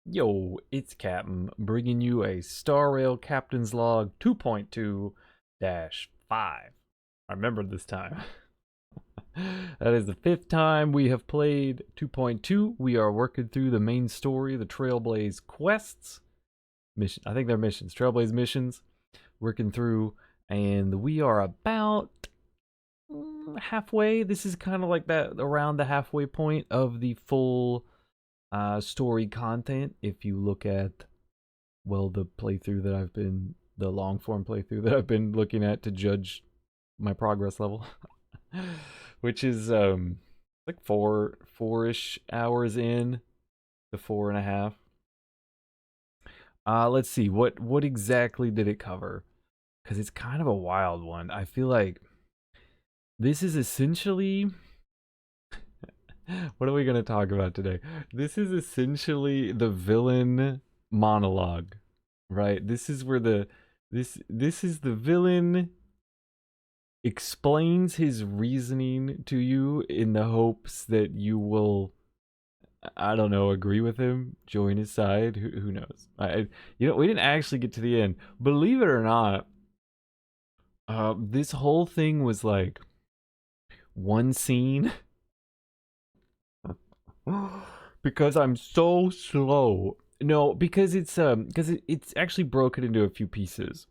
Yo, it's Captain, bringing you a Star Rail Captain's Log 2.2-5. I remember this time. That is the fifth time we have played 2.2. We are working through the main story, the Trailblaze quests. Mission, I think they're missions, Trailblaze missions. Working through, and we are about halfway. This is kind of like that, around the halfway point of the full story content. If you look at, well, the playthrough that I've been, the long form playthrough that I've been looking at to judge my progress level, which is like four-ish hours in to 4.5. Let's see, what exactly did it cover? Because it's kind of a wild one. I feel like this is essentially what are we going to talk about today? This is essentially the villain monologue, right? This is where this is the villain explains his reasoning to you in the hopes that you will, I don't know, agree with him, join his side. Who knows? We didn't actually get to the end. Believe it or not, this whole thing was like one scene. Because I'm so slow. No, because it's actually broken into a few pieces.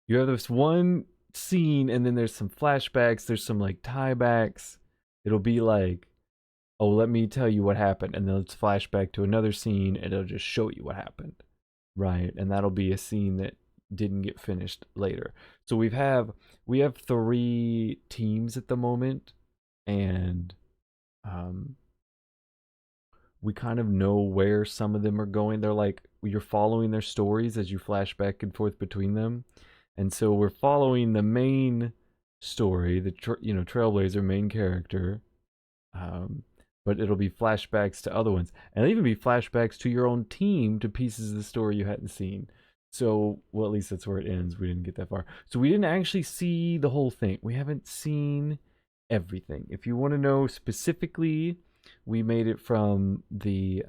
You have this one scene, and then there's some flashbacks, there's some like tiebacks. It'll be like, oh, let me tell you what happened, and then let's flashback to another scene, and it'll just show you what happened. Right? And that'll be a scene that didn't get finished later. So we have 3 teams at the moment, and we kind of know where some of them are going. They're like, you're following their stories as you flash back and forth between them. And so we're following the main story, the Trailblazer main character, but it'll be flashbacks to other ones, and it'll even be flashbacks to your own team, to pieces of the story you hadn't seen. So, well, at least that's where it ends. We didn't get that far, so we didn't actually see the whole thing. We haven't seen everything. If you want to know specifically, we made it from the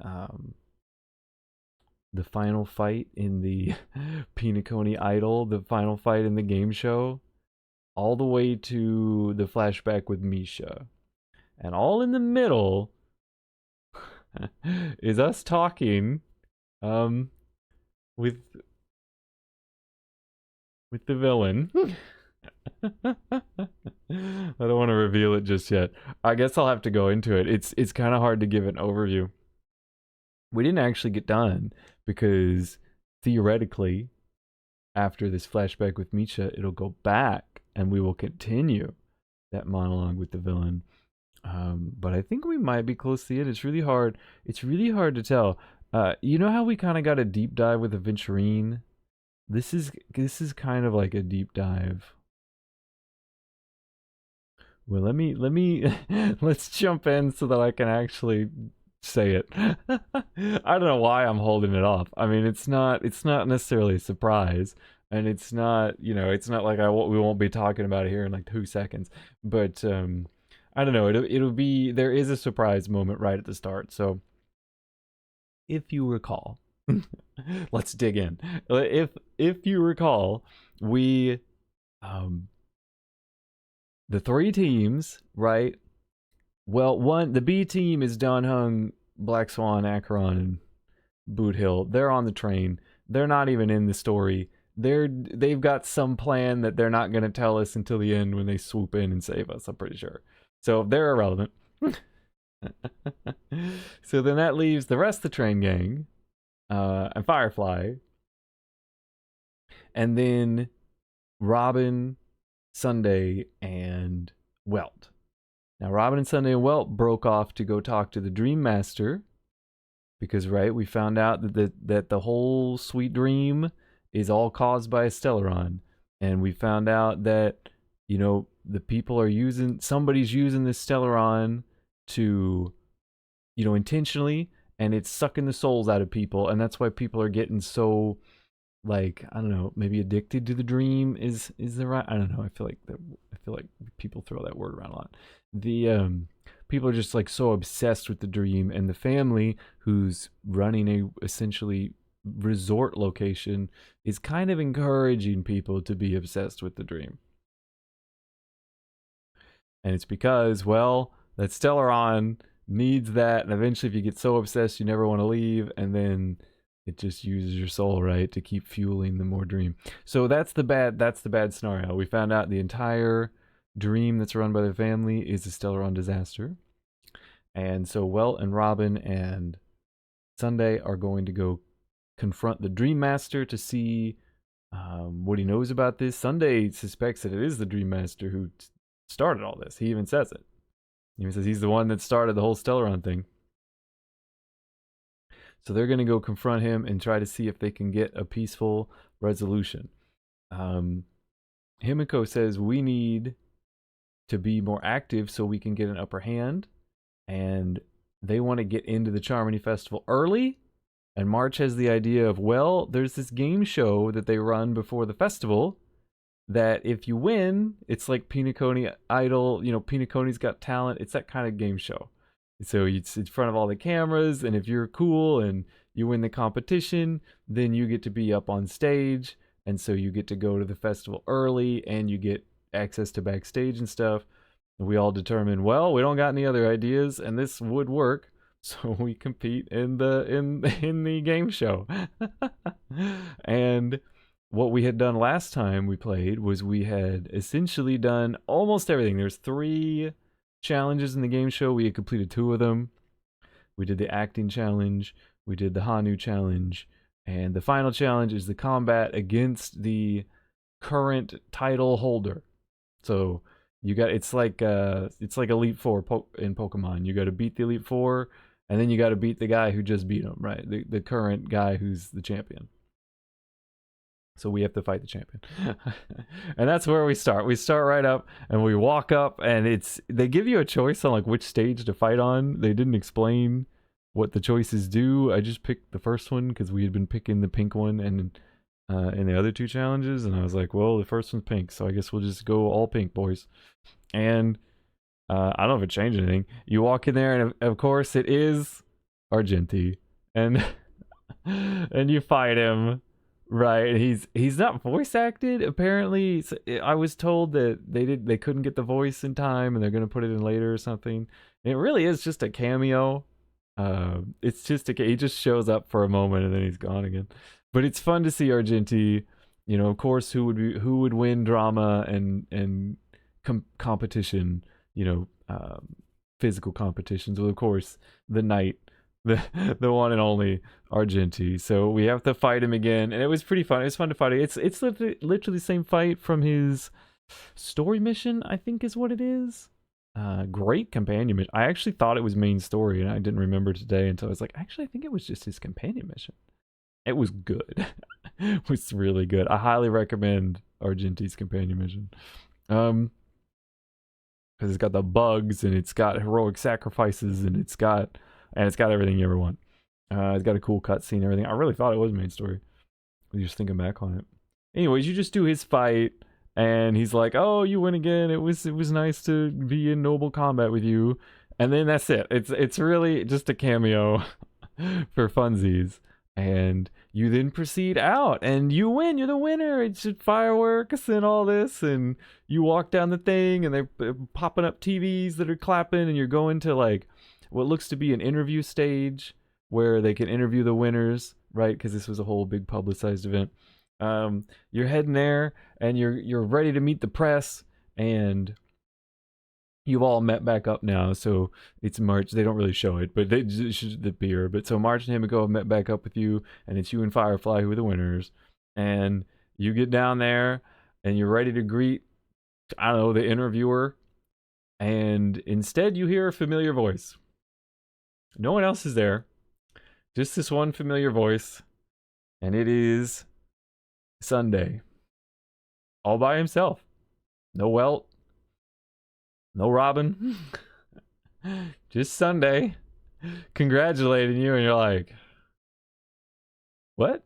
final fight in the Penacony Idol, the final fight in the game show, all the way to the flashback with Misha. And all in the middle is us talking with the villain. I don't want to reveal it just yet. I guess I'll have to go into it. It's kind of hard to give an overview. We didn't actually get done because theoretically, after this flashback with Misha, it'll go back and we will continue that monologue with the villain. But I think we might be close to it. It's really hard. It's really hard to tell. You know how we kind of got a deep dive with Aventurine? This is kind of like a deep dive. Well, let me let's jump in so that I can actually say it. I don't know why I'm holding it off. I mean, it's not necessarily a surprise, and it's not, it's not like we won't be talking about it here in like 2 seconds. But I don't know. It'll be, there is a surprise moment right at the start. So if you recall, let's dig in. If you recall, we the 3 teams, right? Well, the B team is Don Hung, Black Swan, Acheron, and Boot Hill. They're on the train. They're not even in the story. They've got some plan that they're not going to tell us until the end when they swoop in and save us, I'm pretty sure. So they're irrelevant. So then that leaves the rest of the train gang, and Firefly, and then Robin, Sunday, and Welt. Now, Robin and Sunday and Welt broke off to go talk to the Dream Master because, right, we found out that the whole sweet dream is all caused by a Stellaron, and we found out that, the people are somebody's using this Stellaron to, intentionally, and it's sucking the souls out of people, and that's why people are getting so, like, I don't know, maybe addicted to the dream is the right, I don't know. I feel like people throw that word around a lot. The people are just like so obsessed with the dream, and the family who's running a essentially resort location is kind of encouraging people to be obsessed with the dream. And it's because, well, that Stellaron needs that, and eventually if you get so obsessed you never want to leave, and then it just uses your soul, right, to keep fueling the more dream. So that's the bad scenario. We found out the entire dream that's run by the family is a Stellaron disaster. And so Welt and Robin and Sunday are going to go confront the Dream Master to see what he knows about this. Sunday suspects that it is the Dream Master who started all this. He even says it. He even says he's the one that started the whole Stellaron thing. So they're going to go confront him and try to see if they can get a peaceful resolution. Himiko says we need to be more active so we can get an upper hand. And they want to get into the Charmony Festival early. And March has the idea of, well, there's this game show that they run before the festival that if you win, it's like Penacony Idol, you know, Penacony's Got Talent. It's that kind of game show. So it's in front of all the cameras, and if you're cool and you win the competition, then you get to be up on stage, and so you get to go to the festival early, and you get access to backstage and stuff. And we all determined, well, we don't got any other ideas, and this would work, so we compete in the game show. And what we had done last time we played was we had essentially done almost everything. There's 3 challenges in the game show. We had completed 2 of them. We did the acting challenge, we did the Hanu challenge, and the final challenge is the combat against the current title holder. So you got it's like Elite Four in Pokemon. You got to beat the Elite Four, and then you got to beat the guy who just beat him, right? The current guy who's the champion. So we have to fight the champion. And that's where we start. We start right up and we walk up, and they give you a choice on like which stage to fight on. They didn't explain what the choices do. I just picked the first one because we had been picking the pink one and in the other 2 challenges, and I was like, well, the first one's pink, so I guess we'll just go all pink, boys. And I don't know if it changed anything. You walk in there, and of course it is Argenti, and and you fight him. Right, he's not voice acted apparently. I was told that they couldn't get the voice in time, and they're gonna put it in later or something. It really is just a cameo. It's just he just shows up for a moment and then he's gone again. But it's fun to see Argenti. You know, of course, who would win drama and competition. You know, physical competitions. Well, of course, the knight. The one and only Argenti. So we have to fight him again, and it was pretty fun. It was fun to fight. It's literally the same fight from his story mission, I think is what it is. Great companion mission. I actually thought it was main story, and I didn't remember today until I was like, actually, I think it was just his companion mission. It was good. It was really good. I highly recommend Argenti's companion mission. Because it's got the bugs, and it's got heroic sacrifices, and it's got everything you ever want. It's got a cool cutscene and everything. I really thought it was main story. Just thinking back on it. Anyways, you just do his fight, and he's like, "Oh, you win again. It was nice to be in noble combat with you." And then that's it. It's really just a cameo for funsies. And you then proceed out, and you win. You're the winner. It's just fireworks and all this, and you walk down the thing, and they're popping up TVs that are clapping, and you're going to like what looks to be an interview stage where they can interview the winners, right? Because this was a whole big publicized event. You're heading there, and you're ready to meet the press, and you've all met back up now. So it's March. They don't really show it, but they should appear. But so March and Himiko have met back up with you, and it's you and Firefly who are the winners. And you get down there, and you're ready to greet, I don't know, the interviewer. And instead, you hear a familiar voice. No one else is there. Just this one familiar voice. And it is Sunday. All by himself. No Welt. No Robin. Just Sunday. Congratulating you, and you're like, what?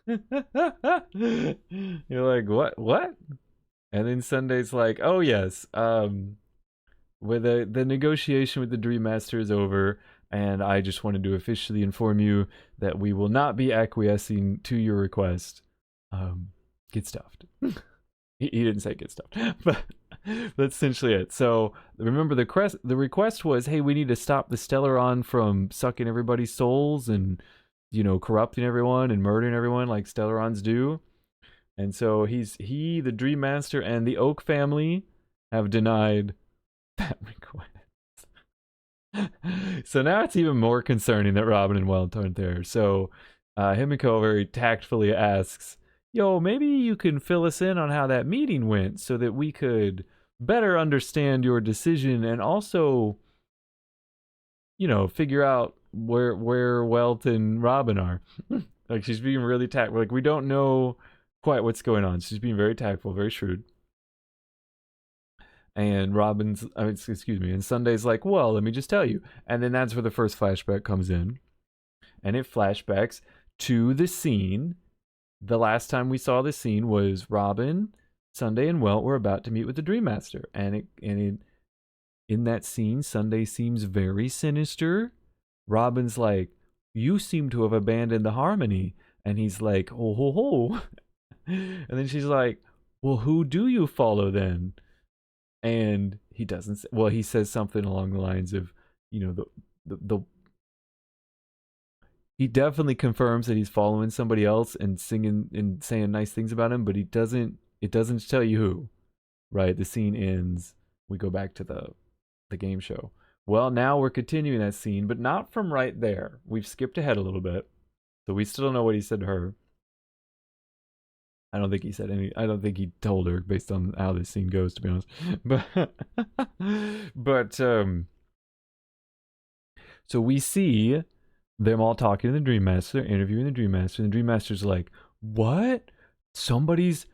You're like, what? And then Sunday's like, oh yes, Where the negotiation with the Dream Master is over, and I just wanted to officially inform you that we will not be acquiescing to your request. Get stuffed. He didn't say get stuffed, but that's essentially it. So remember, the request was, hey, we need to stop the Stellaron from sucking everybody's souls and, corrupting everyone and murdering everyone like Stellarons do. And so the Dream Master and the Oak family have denied that request. So now it's even more concerning that Robin and Welt aren't there. So Himiko very tactfully asks, yo, maybe you can fill us in on how that meeting went so that we could better understand your decision and also, figure out where Welt and Robin are. Like, she's being really tactful. Like, we don't know quite what's going on. She's being very tactful, very shrewd. And and Sunday's like, well, let me just tell you. And then that's where the first flashback comes in. And it flashbacks to the scene. The last time we saw this scene was Robin, Sunday, and Welt were about to meet with the Dream Master. And in that scene, Sunday seems very sinister. Robin's like, you seem to have abandoned the harmony. And he's like, ho, ho, ho. And then she's like, well, who do you follow then? And he doesn't say, well, he says something along the lines of, he definitely confirms that he's following somebody else and singing and saying nice things about him, but it doesn't tell you who, right? The scene ends. We go back to the game show. Well, now we're continuing that scene, but not from right there. We've skipped ahead a little bit. So we still don't know what he said to her. I don't think he told her based on how this scene goes, to be honest. But so we see them all talking to the Dream Master, they're interviewing the Dream Master, and the Dream Master's like, what? Somebody's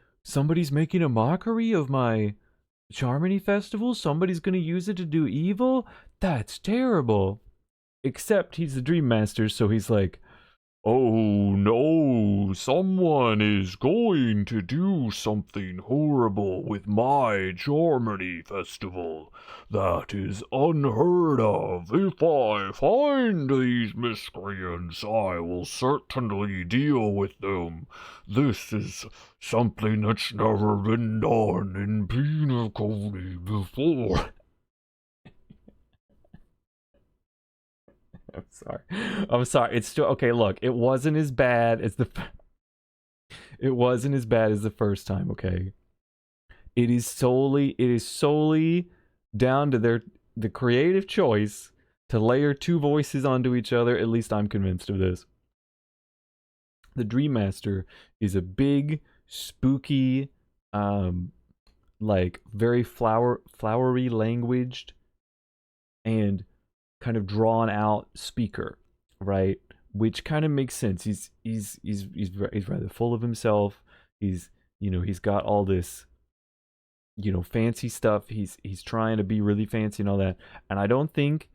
making a mockery of my Charmony festival? Somebody's gonna use it to do evil? That's terrible. Except he's the Dream Master, so he's like, oh no, someone is going to do something horrible with my Charmony festival. That is unheard of. If I find these miscreants, I will certainly deal with them. This is something that's never been done in Penacony before. I'm sorry. It's still okay. Look, it wasn't as bad as the first time. Okay, it is solely down to the creative choice to layer two voices onto each other. At least I'm convinced of this. The Dream Master is a big, spooky, like very flowery languaged and kind of drawn out speaker, right? Which kind of makes sense. He's rather full of himself. He's got all this fancy stuff. He's trying to be really fancy and all that. And I don't think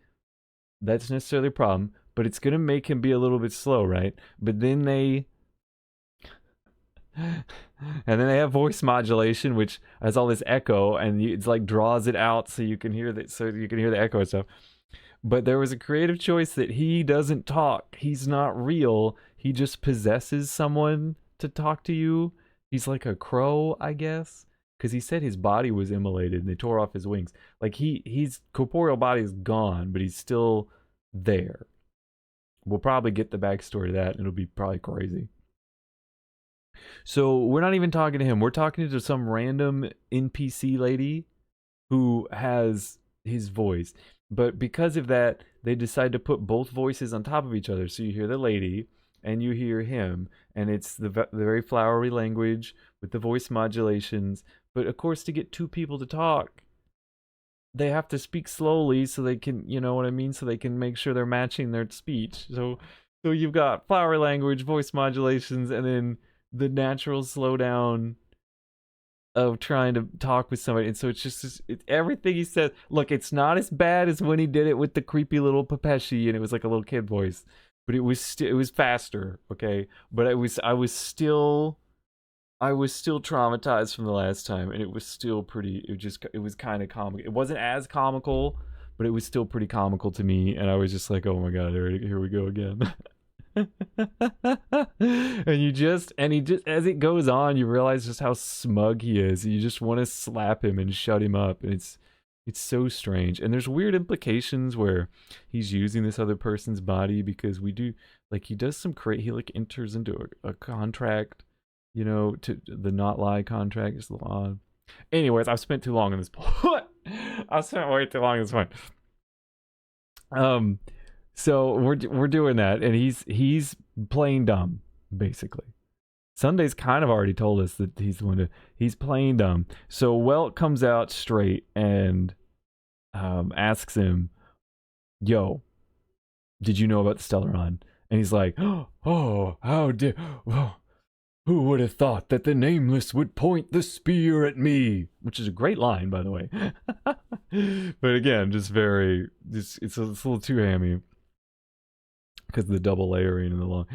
that's necessarily a problem, but it's gonna make him be a little bit slow, right? But then they have voice modulation, which has all this echo, and it's like draws it out so you can hear the echo and stuff. But there was a creative choice that he doesn't talk. He's not real. He just possesses someone to talk to you. He's like a crow, I guess, because he said his body was immolated and they tore off his wings. Like his corporeal body is gone, but he's still there. We'll probably get the backstory to that, and it'll be probably crazy. So we're not even talking to him. We're talking to some random NPC lady who has his voice. But because of that, they decide to put both voices on top of each other. So you hear the lady and you hear him, and it's the very flowery language with the voice modulations. But of course, to get two people to talk, they have to speak slowly so they can, you know what I mean? So they can make sure they're matching their speech. So you've got flowery language, voice modulations, and then the natural slowdown of trying to talk with somebody. And so it's just everything he says. Look, it's not as bad as when he did it with the creepy little Pepeshi and it was like a little kid voice, but it was faster, okay? But I was still I was still traumatized from the last time, and it was still pretty. It was kind of comical. It wasn't as comical, but it was still pretty comical to me. And I was just like, oh my god, here we go again. And he just, as it goes on, you realize just how smug he is. You just want to slap him and shut him up. And it's so strange. And there's weird implications where he's using this other person's body because we do, like, he does he like enters into a contract, to the not lie contract is the law. Anyways, I've spent too long on this point. I've spent way too long on this point. So we're doing that, and he's playing dumb, basically. Sunday's kind of already told us that he's playing dumb. So Welt comes out straight and asks him, "Yo, did you know about the Stellaron?" And he's like, "Oh, how dare! Oh, who would have thought that the Nameless would point the spear at me?" Which is a great line, by the way. But again, just it's a little too hammy because of the double layering and the long.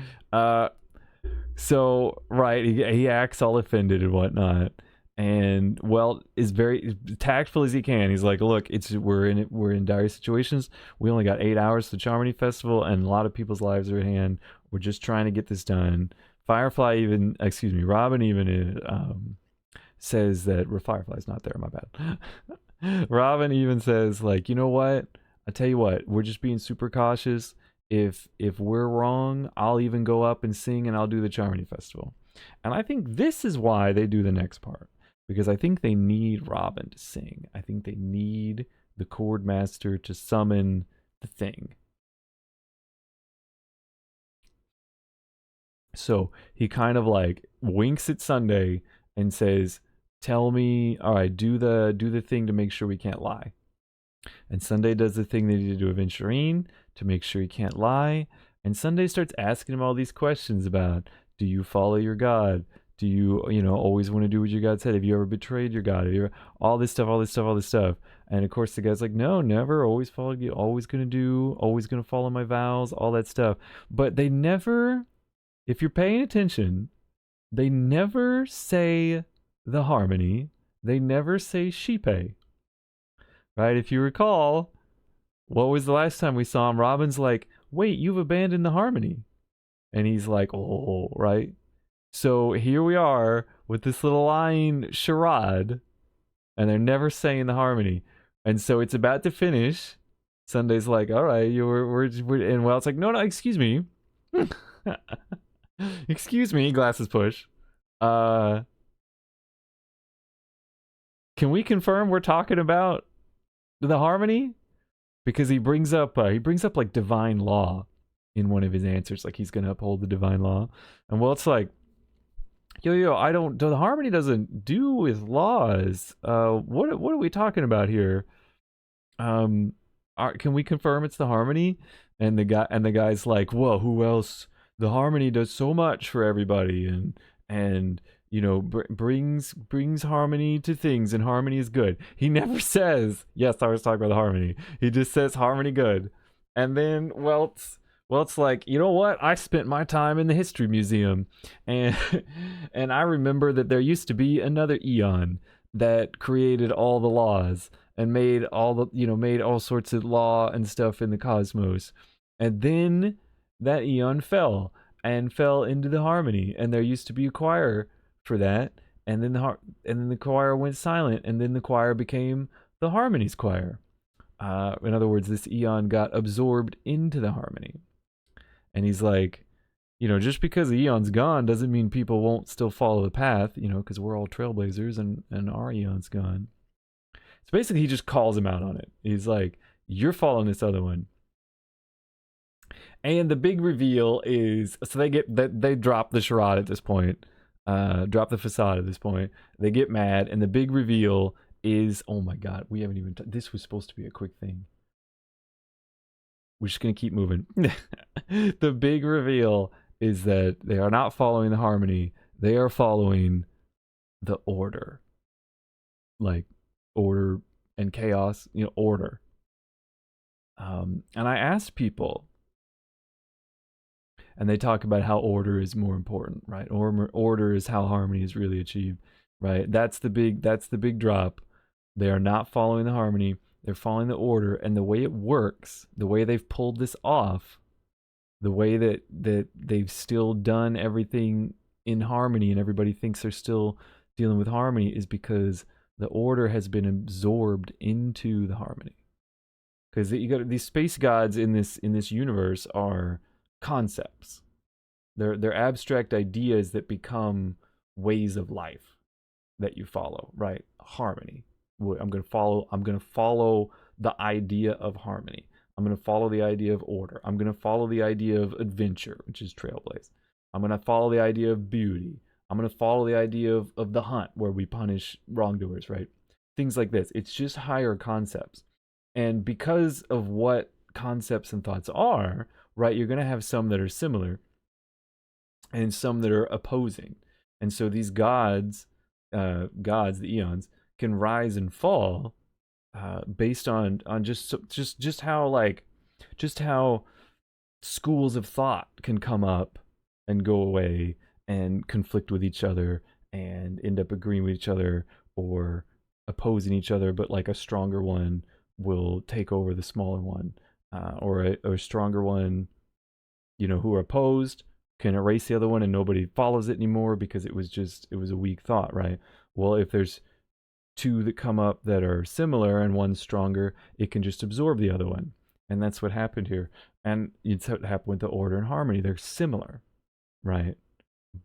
So right, he acts all offended and whatnot, and Welt is very tactful as he can. He's like, "Look, we're in dire situations. We only got 8 hours to the Charmony Festival, and a lot of people's lives are at hand. We're just trying to get this done." Robin even says that Firefly's not there. My bad. Robin even says, like, you know what? I tell you what, we're just being super cautious. If we're wrong, I'll even go up and sing, and I'll do the Charmony Festival. And I think this is why they do the next part, because I think they need Robin to sing. I think they need the chord master to summon the thing. So he kind of like winks at Sunday and says, "Tell me, all right, do the thing to make sure we can't lie." And Sunday does the thing they need to do with Venturine to make sure he can't lie. And Sunday starts asking him all these questions about, do you follow your God? Do you, always want to do what your God said? Have you ever betrayed your God? Have you ever, all this stuff. And of course the guy's like, no, never, always followed you, always going to follow my vows, all that stuff. But they never, if you're paying attention, they never say the harmony. They never say Shipe. Right? If you recall, what was the last time we saw him? Robin's like, wait, you've abandoned the harmony. And he's like, oh, right? So here we are with this little line charade, and they're never saying the harmony. And so it's about to finish. Sunday's like, all right, we're and Welt's like, no, excuse me. Excuse me, glasses push. Can we confirm we're talking about the harmony? Because he brings up like divine law in one of his answers, like he's gonna uphold the divine law. And Welt's like, yo, the harmony doesn't do with laws. What are we talking about here? Can we confirm it's the harmony? And the guy's like, whoa, who else? The harmony does so much for everybody, and brings harmony to things, and harmony is good. He never says, yes, I was talking about the harmony. He just says harmony good. And then Welt's like, you know what? I spent my time in the history museum, and and I remember that there used to be another Eon that created all the laws and made all sorts of law and stuff in the cosmos. And then that Eon fell into the harmony, and there used to be a choir for that, and then the choir went silent, and then the choir became the harmony's choir. In other words, this Eon got absorbed into the harmony. And he's like, just because the Eon's gone doesn't mean people won't still follow the path, because we're all trailblazers, and our Eon's gone. So basically he just calls him out on it. He's like, you're following this other one. And the big reveal is, so they drop the charade at this point, drop the facade at this point. They get mad, and the big reveal is, oh my god, we haven't even, this was supposed to be a quick thing. We're just gonna keep moving. The big reveal is that they are not following the harmony. They are following the order. Like, order and chaos, order. And I asked people, and they talk about how order is more important, right? Order is how harmony is really achieved, right? That's the big drop. They are not following the harmony, they're following the order, and the way it works, the way they've pulled this off, the way that they've still done everything in harmony and everybody thinks they're still dealing with harmony is because the order has been absorbed into the harmony. Because you got these space gods in this universe are concepts. They're abstract ideas that become ways of life that you follow, right? Harmony. I'm gonna follow the idea of harmony. I'm gonna follow the idea of order. I'm gonna follow the idea of adventure, which is Trailblaze. I'm gonna follow the idea of beauty. I'm gonna follow the idea of the hunt, where we punish wrongdoers, right? Things like this. It's just higher concepts. And because of what concepts and thoughts are, right, you're gonna have some that are similar and some that are opposing. And so these gods, the eons, can rise and fall based on just how schools of thought can come up and go away and conflict with each other and end up agreeing with each other or opposing each other, but like a stronger one will take over the smaller one, or a stronger one, who are opposed can erase the other one and nobody follows it anymore because it was a weak thought, right? Well, if there's two that come up that are similar and one's stronger, it can just absorb the other one. And that's what happened here. And it's what happened with the order and harmony. They're similar, right?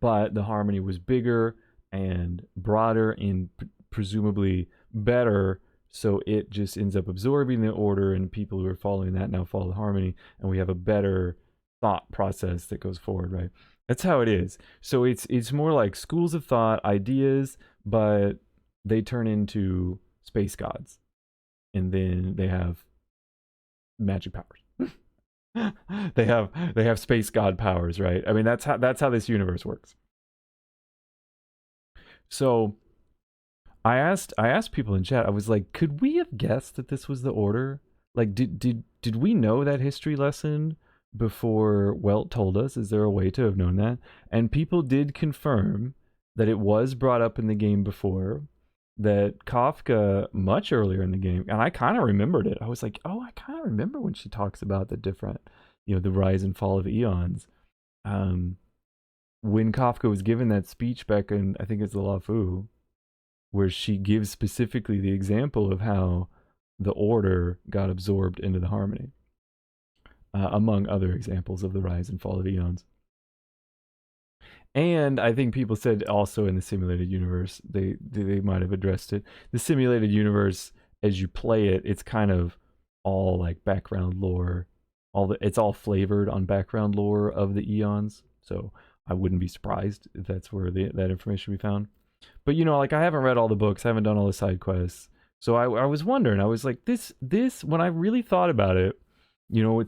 But the harmony was bigger and broader and presumably better, so it just ends up absorbing the order, and people who are following that now follow the harmony, and we have a better thought process that goes forward, right? That's how it is. So it's more like schools of thought, ideas, but they turn into space gods, and then they have magic powers. they have space god powers, right? I mean, that's how this universe works. So I asked people in chat. I was like, could we have guessed that this was the order? Like, did we know that history lesson before Welt told us? Is there a way to have known that? And people did confirm that it was brought up in the game before, that Kafka much earlier in the game, and I kind of remembered it. I was like, oh, I kind of remember when she talks about the different, the rise and fall of eons. When Kafka was given that speech back in, I think it's the La Fu, where she gives specifically the example of how the order got absorbed into the harmony, among other examples of the rise and fall of eons. And I think people said also in the simulated universe, they might have addressed it. The simulated universe, as you play it, it's kind of all like background lore. It's all flavored on background lore of the eons. So I wouldn't be surprised if that's where that information we found. But like I haven't read all the books, I haven't done all the side quests. So I was wondering, I was like, this when I really thought about it,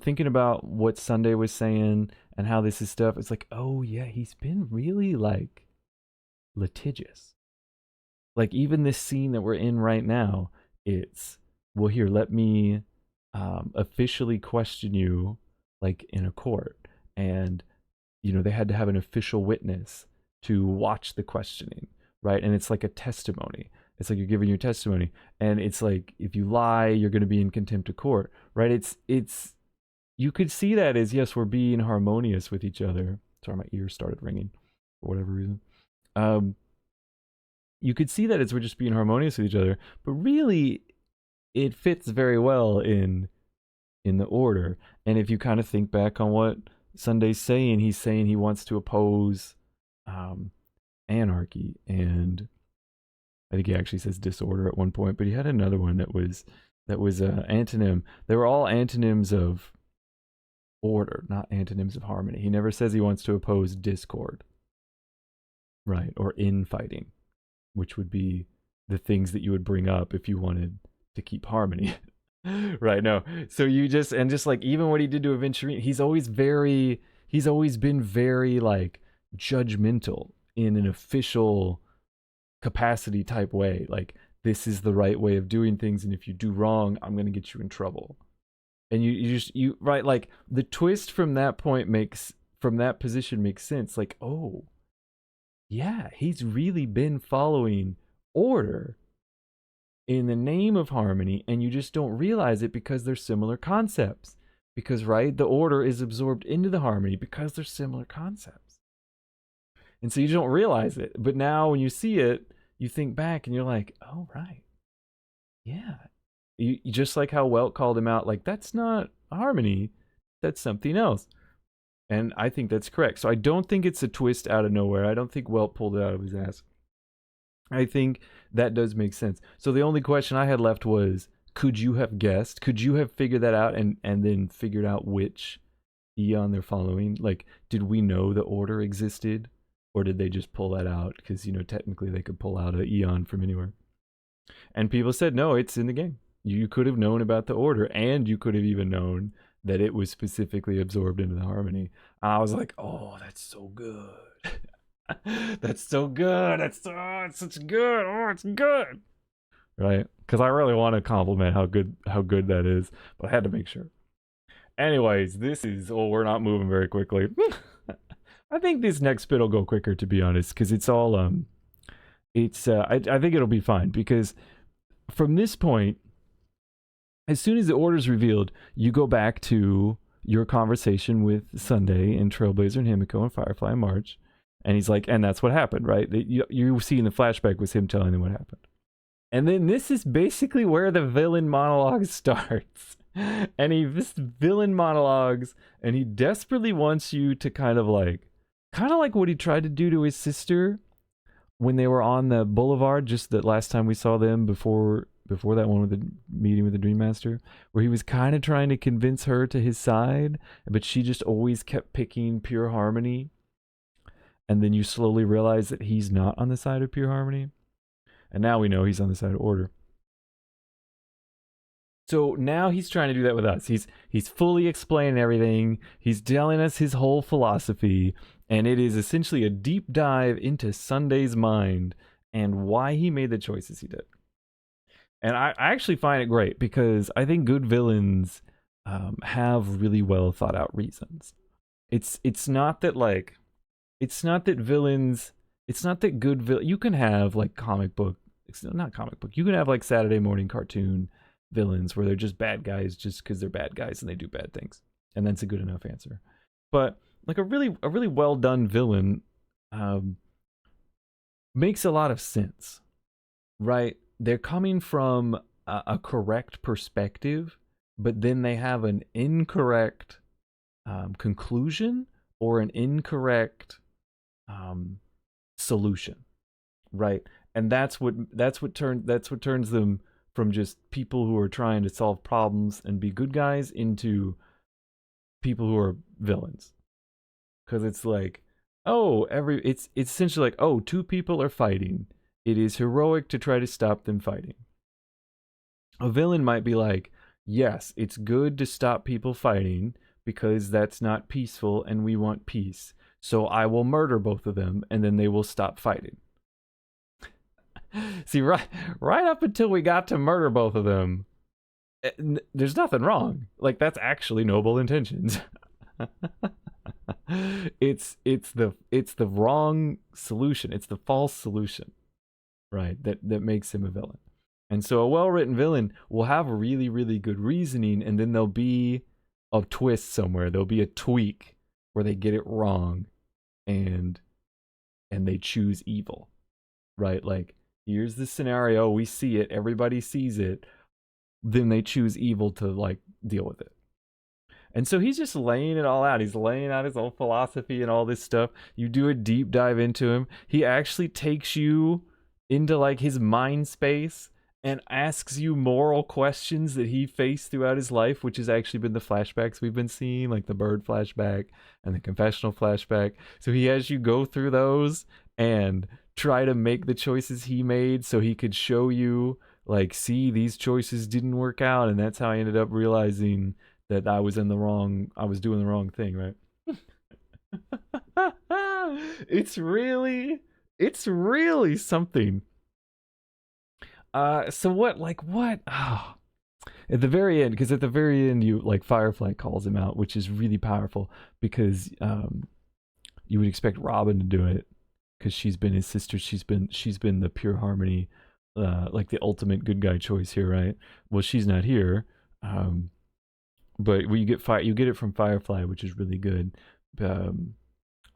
thinking about what Sunday was saying and how this is stuff, it's like, oh yeah, he's been really like litigious. Like even this scene that we're in right now, it's, well, here, let me officially question you like in a court. And, they had to have an official witness to watch the questioning, right? And it's like a testimony. It's like you're giving your testimony, and it's like if you lie, you're going to be in contempt of court, right? It's you could see that as, yes, we're being harmonious with each other. Sorry, my ears started ringing for whatever reason. You could see that as we're just being harmonious with each other, but really, it fits very well in the order. And if you kind of think back on what Sunday's saying, he's saying he wants to oppose anarchy, and I think he actually says disorder at one point, but he had another one that was antonym. They were all antonyms of order, not antonyms of harmony. He never says he wants to oppose discord, right, or infighting, which would be the things that you would bring up if you wanted to keep harmony. Right? No. So just like even what he did to Aventurine, he's always been very like judgmental in an official capacity type way. Like, this is the right way of doing things, and if you do wrong, I'm going to get you in trouble. And you right, like the twist from that point makes from that position makes sense. Like, oh, yeah, he's really been following order in the name of harmony, and you just don't realize it because they're similar concepts. Because, right, the order is absorbed into the harmony because they're similar concepts. And so you don't realize it. But now when you see it, you think back and you're like, oh, right. Yeah. You just like how Welt called him out, like, that's not harmony, that's something else. And I think that's correct. So I don't think it's a twist out of nowhere. I don't think Welt pulled it out of his ass. I think that does make sense. So the only question I had left was, could you have guessed? Could you have figured that out and then figured out which Eon they're following? Like, did we know the order existed? Or did they just pull that out? Because, you know, technically they could pull out an Eon from anywhere. And people said, no, it's in the game. You could have known about the order, and you could have even known that it was specifically absorbed into the harmony. I was like, oh, that's so good. That's so good. It's such good. Oh, it's good. Right? Because I really want to compliment how good that is, but I had to make sure. Anyways, this is, we're not moving very quickly. I think this next bit will go quicker, to be honest, because it's all I think it'll be fine, because from this point, as soon as the order's revealed, you go back to your conversation with Sunday and Trailblazer and Himiko and Firefly and March, and he's like, and that's what happened, right? You see in the flashback was him telling them what happened. And then this is basically where the villain monologue starts. And this villain monologues, and he desperately wants you to kind of like what he tried to do to his sister when they were on the boulevard, just the last time we saw them before that one with the meeting with the Dream Master, where he was kind of trying to convince her to his side, but she just always kept picking pure harmony. And then you slowly realize that he's not on the side of pure harmony. And now we know he's on the side of order. So now he's trying to do that with us. He's fully explaining everything. He's telling us his whole philosophy. And it is essentially a deep dive into Sunday's mind and why he made the choices he did. And I actually find it great, because I think good villains have really well thought out reasons. It's not that good villain. You can have like you can have like Saturday morning cartoon villains where they're just bad guys just because they're bad guys and they do bad things, and that's a good enough answer. But like a really well done villain makes a lot of sense, right? They're coming from a correct perspective, but then they have an incorrect conclusion or an incorrect solution, right? And that's what turns them from just people who are trying to solve problems and be good guys into people who are villains. Because it's like, it's essentially like, oh, two people are fighting. It is heroic to try to stop them fighting. A villain might be like, yes, it's good to stop people fighting because that's not peaceful and we want peace. So I will murder both of them and then they will stop fighting. See, right up until we got to murder both of them, there's nothing wrong. Like, that's actually noble intentions. It's the wrong solution. It's the false solution, right? That makes him a villain. And so a well-written villain will have really, really good reasoning, and then there'll be a twist somewhere. There'll be a tweak where they get it wrong, and they choose evil, right? Like, here's the scenario, we see it, everybody sees it, then they choose evil to like deal with it. And so he's just laying it all out. He's laying out his own philosophy and all this stuff. You do a deep dive into him. He actually takes you into like his mind space and asks you moral questions that he faced throughout his life, which has actually been the flashbacks we've been seeing, like the bird flashback and the confessional flashback. So he has you go through those and try to make the choices he made so he could show you, like, see, these choices didn't work out, and that's how I ended up realizing that I was doing the wrong thing, right? It's really something. So what? Oh. At the very end, because at the very end, you like Firefly calls him out, which is really powerful because you would expect Robin to do it because she's been his sister. She's been the pure harmony, like the ultimate good guy choice here, right? Well, she's not here, but you get it from Firefly, which is really good.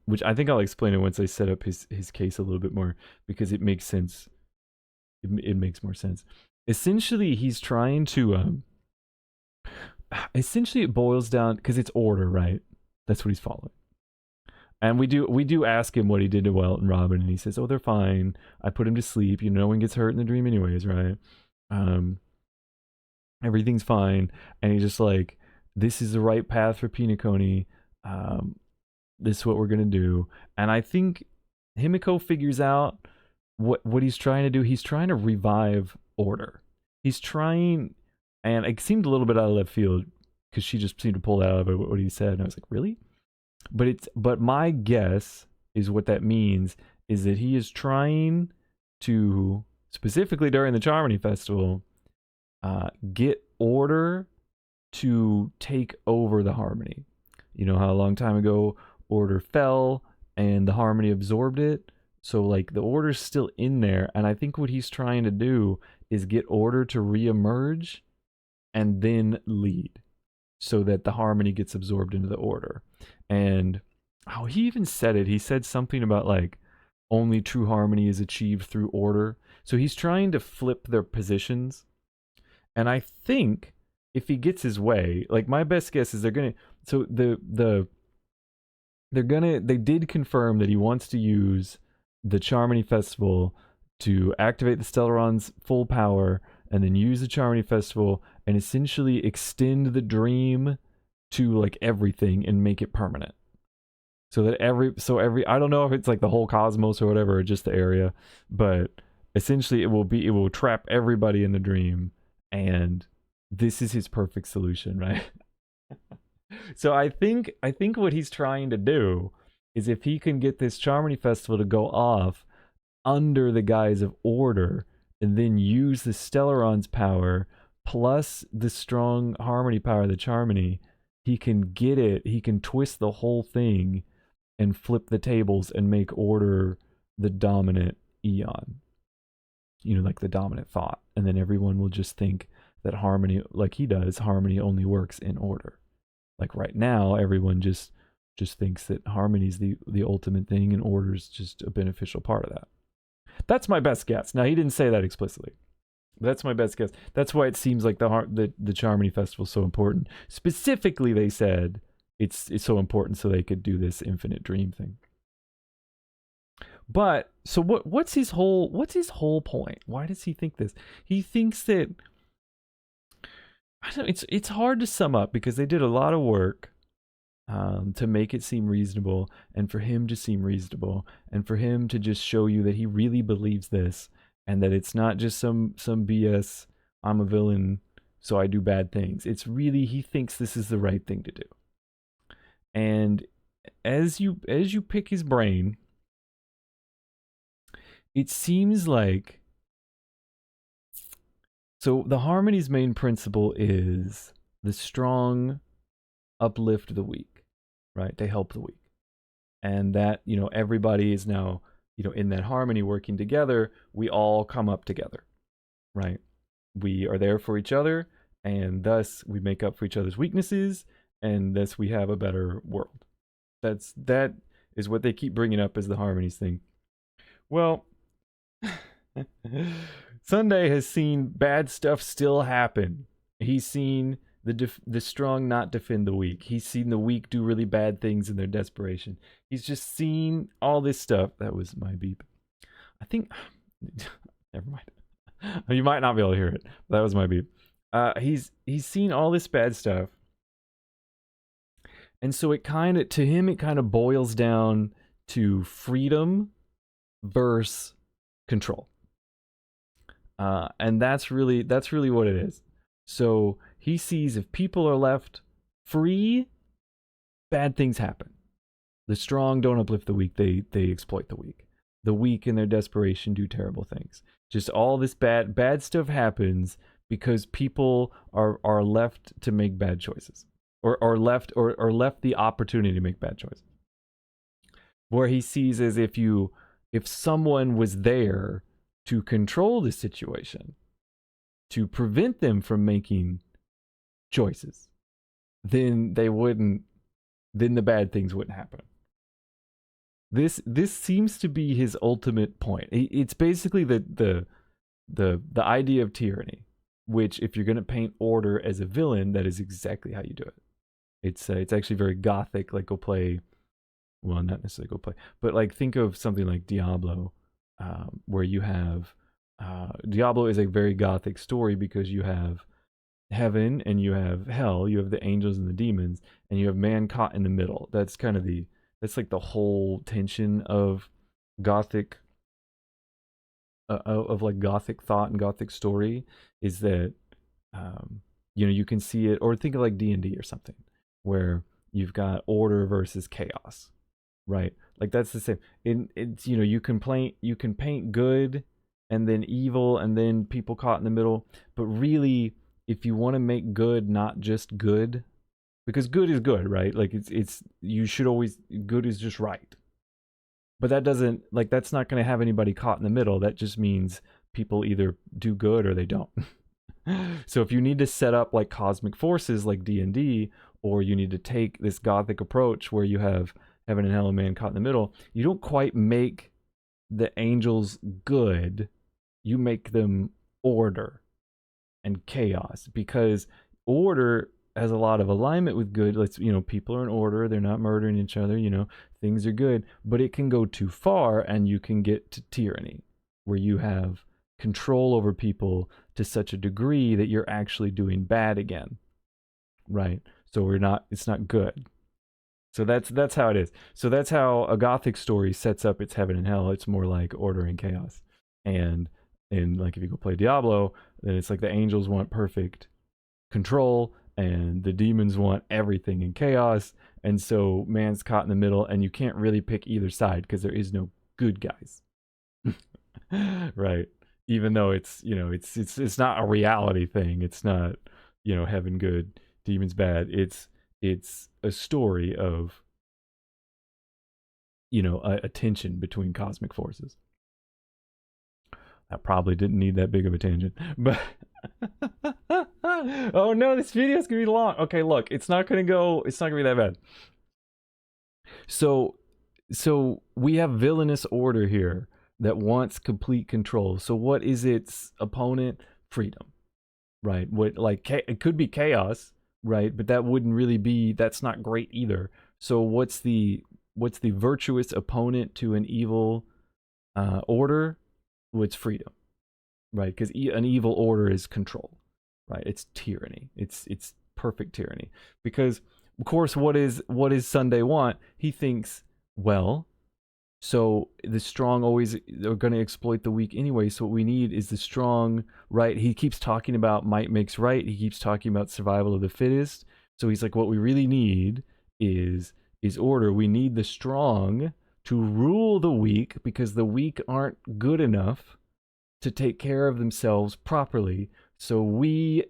Which I think I'll explain it once I set up his case a little bit more because it makes sense. It makes more sense. Essentially, he's trying to. Essentially, it boils down because it's order, right? That's what he's following. And we do ask him what he did to Welt and Robin, and he says, "Oh, they're fine. I put him to sleep. You know, no one gets hurt in the dream, anyways, right? Everything's fine." And he's just like, "This is the right path for Penacony. This is what we're gonna do." And I think Himiko figures out what he's trying to do. He's trying to revive order. He's trying, and it seemed a little bit out of left field because she just seemed to pull out of what he said, and I was like, really? But my guess is what that means is that he is trying to, specifically during the Charmony Festival, get order to take over the harmony. You know how a long time ago order fell and the harmony absorbed it? So like the order's still in there, and I think what he's trying to do is get order to reemerge and then lead so that the harmony gets absorbed into the order. And he even said it. He said something about like only true harmony is achieved through order. So he's trying to flip their positions. And I think if he gets his way, like my best guess is they're gonna. So they did confirm that he wants to use the Charmony Festival to activate the Stellarons' full power, and then use the Charmony Festival and essentially extend the dream to like everything and make it permanent. So that every I don't know if it's like the whole cosmos or whatever, or just the area, but essentially it will trap everybody in the dream, and this is his perfect solution, right? So I think what he's trying to do is if he can get this Charmony Festival to go off under the guise of order and then use the Stellarons' power plus the strong harmony power of the Charmony, he can twist the whole thing and flip the tables and make order the dominant eon. You know, like the dominant thought. And then everyone will just think that harmony, like he does, harmony only works in order. Like right now, everyone just thinks that harmony's the ultimate thing and order's just a beneficial part of that. That's my best guess. Now, he didn't say that explicitly. But that's my best guess. That's why it seems like the Charmony Festival is so important. Specifically, they said it's so important so they could do this infinite dream thing. But so what's his whole point? Why does he think this? He thinks that, I don't know, it's hard to sum up because they did a lot of work to make it seem reasonable, and for him to seem reasonable, and for him to just show you that he really believes this, and that it's not just some BS, I'm a villain, so I do bad things. It's really, he thinks this is the right thing to do. And as you pick his brain, it seems like, so the harmony's main principle is the strong uplift the weak, right? They help the weak. And that, you know, everybody is now, you know, in that harmony working together, we all come up together, right? We are there for each other, and thus we make up for each other's weaknesses, and thus we have a better world. That is what they keep bringing up as the harmonies thing. Well, Sunday has seen bad stuff still happen. He's seen the strong not defend the weak. He's seen the weak do really bad things in their desperation. He's just seen all this stuff. That was my beep. I think, never mind. You might not be able to hear it. That was my beep. He's seen all this bad stuff. And so it kind of boils down to freedom versus control. And that's really what it is. So he sees if people are left free, bad things happen. The strong don't uplift the weak, they exploit the weak. The weak in their desperation do terrible things. Just all this bad stuff happens because people are left to make bad choices, or left the opportunity to make bad choices. Where he sees as if someone was there to control the situation, to prevent them from making choices, then then the bad things wouldn't happen. This seems to be his ultimate point. It's basically the idea of tyranny, which, if you're going to paint order as a villain, that is exactly how you do it. It's actually very gothic. Like, go play, well, not necessarily go play, but like think of something like Diablo, where you have Diablo is a very gothic story because you have heaven and you have hell, you have the angels and the demons, and you have man caught in the middle. That's kind of that's like the whole tension of gothic, of like gothic thought and gothic story, is that you can see it, or think of like D&D or something, where you've got order versus chaos, right? Like that's the same. It's you can paint good and then evil and then people caught in the middle, but really, if you want to make good not just good, because good is good, right? Like it's you should always, good is just right. But that doesn't, like, that's not going to have anybody caught in the middle. That just means people either do good or they don't. So if you need to set up like cosmic forces like D&D, or you need to take this gothic approach where you have heaven and hell and man caught in the middle, you don't quite make the angels good. You make them order and chaos, because order has a lot of alignment with good. Let's, people are in order, they're not murdering each other, things are good, but it can go too far and you can get to tyranny, where you have control over people to such a degree that you're actually doing bad again, right? So it's not good. So that's how it is. So that's how a gothic story sets up its heaven and hell. It's more like order and chaos. And like if you go play Diablo, then it's like the angels want perfect control and the demons want everything in chaos, and so man's caught in the middle, and you can't really pick either side because there is no good guys. Right? Even though it's not a reality thing. It's not, heaven good, demons bad. It's a story of a tension between cosmic forces. I probably didn't need that big of a tangent, but oh no, this video's gonna be long. Okay, look, it's not gonna be that bad. So we have villainous order here that wants complete control. So what is its opponent? Freedom, right? It could be chaos, right? But that wouldn't really be, that's not great either. So what's the virtuous opponent to an evil order? Well, it's freedom, right? Because an evil order is control, right? It's tyranny. It's perfect tyranny. Because of course, what is Sunday want? He thinks, well, so the strong always are going to exploit the weak anyway. So what we need is the strong, right? He keeps talking about might makes right. He keeps talking about survival of the fittest. So he's like, what we really need is order. We need the strong to rule the weak, because the weak aren't good enough to take care of themselves properly. So we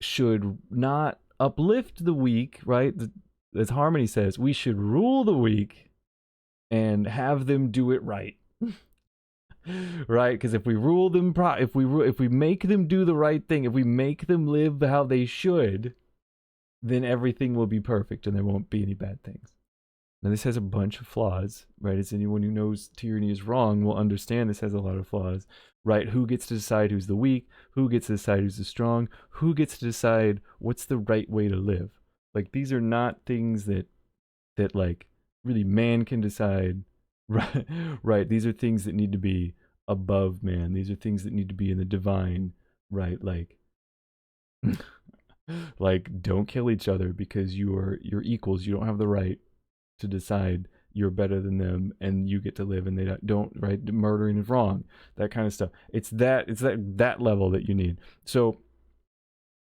should not uplift the weak, right? As Harmony says, we should rule the weak and have them do it right. Right? Because if we rule them, if we make them do the right thing, if we make them live how they should, then everything will be perfect and there won't be any bad things. Now, this has a bunch of flaws, right? As anyone who knows tyranny is wrong will understand, this has a lot of flaws, right? Who gets to decide who's the weak? Who gets to decide who's the strong? Who gets to decide what's the right way to live? Like, these are not things that like really man can decide, right? Right? These are things that need to be above man. These are things that need to be in the divine, right? Like, like, don't kill each other because you're equals. You don't have the right to decide you're better than them and you get to live and they don't, right? Murdering is wrong, that kind of stuff. It's that level that you need. So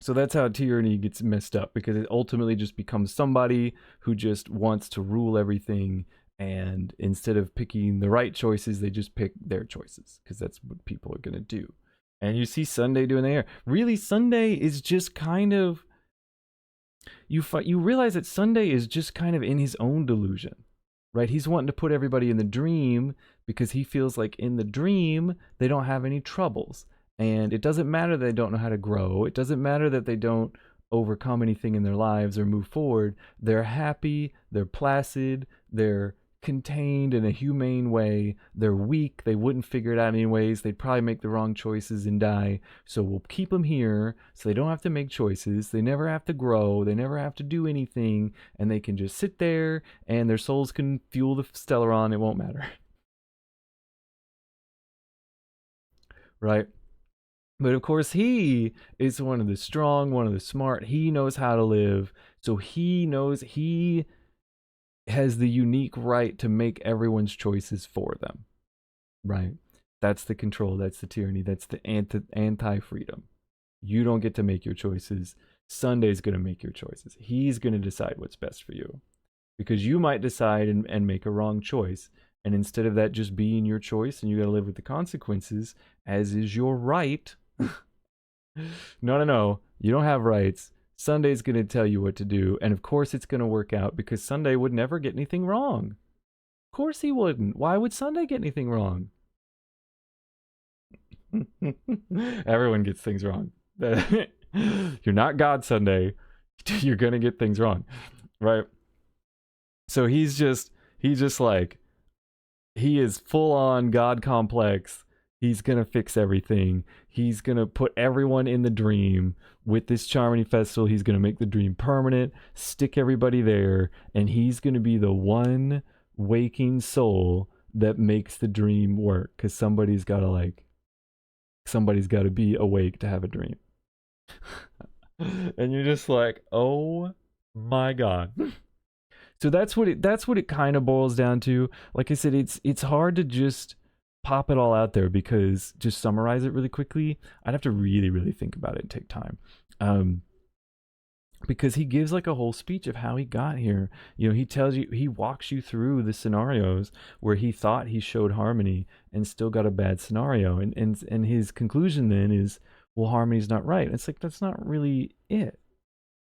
that's how tyranny gets messed up, because it ultimately just becomes somebody who just wants to rule everything, and instead of picking the right choices, they just pick their choices, because that's what people are going to do. And you see Sunday doing the hair. Really, Sunday is just kind of you realize that Sunday is just kind of in his own delusion, right? He's wanting to put everybody in the dream because he feels like in the dream they don't have any troubles, and it doesn't matter that they don't know how to grow. It doesn't matter that they don't overcome anything in their lives or move forward. They're happy, they're placid, they're contained in a humane way. They're weak. They wouldn't figure it out anyways. They'd probably make the wrong choices and die. So we'll keep them here so they don't have to make choices. They never have to grow. They never have to do anything. And they can just sit there and their souls can fuel the Stellaron. It won't matter. Right? But of course, he is one of the strong, one of the smart. He knows how to live. So he knows he has the unique right to make everyone's choices for them, right? That's the control, that's the tyranny, that's the anti-freedom. You don't get to make your choices. Sunday's going to make your choices. He's going to decide what's best for you, because you might decide and make a wrong choice, and instead of that just being your choice and you got to live with the consequences, as is your right. No, you don't have rights. Sunday's going to tell you what to do, and of course it's going to work out because Sunday would never get anything wrong. Of course he wouldn't. Why would Sunday get anything wrong? Everyone gets things wrong. You're not God, Sunday. You're going to get things wrong, right? So he's just like, he is full on God complex. He's going to fix everything. He's going to put everyone in the dream. With this Charmony Festival, he's going to make the dream permanent, stick everybody there, and he's going to be the one waking soul that makes the dream work, because somebody's got to be awake to have a dream. And you're just like, oh my God. So that's what it kind of boils down to. Like I said, it's hard to just pop it all out there, because just summarize it really quickly, I'd have to really think about it and take time. Because he gives like a whole speech of how he got here. You know, he walks you through the scenarios where he thought he showed harmony and still got a bad scenario. And his conclusion then is, well, harmony's not right. And it's like, that's not really it.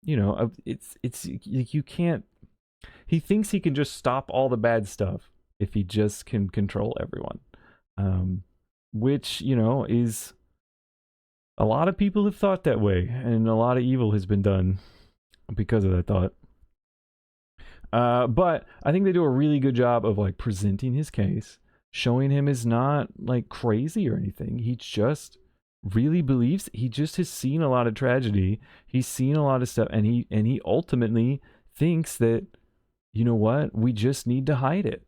You know, it's you can't, he thinks he can just stop all the bad stuff if he just can control everyone. Which, you know, is, a lot of people have thought that way, and a lot of evil has been done because of that thought. But I think they do a really good job of like presenting his case, showing him is not like crazy or anything. He just really believes, he just has seen a lot of tragedy. He's seen a lot of stuff, and he ultimately thinks that, you know what, we just need to hide it.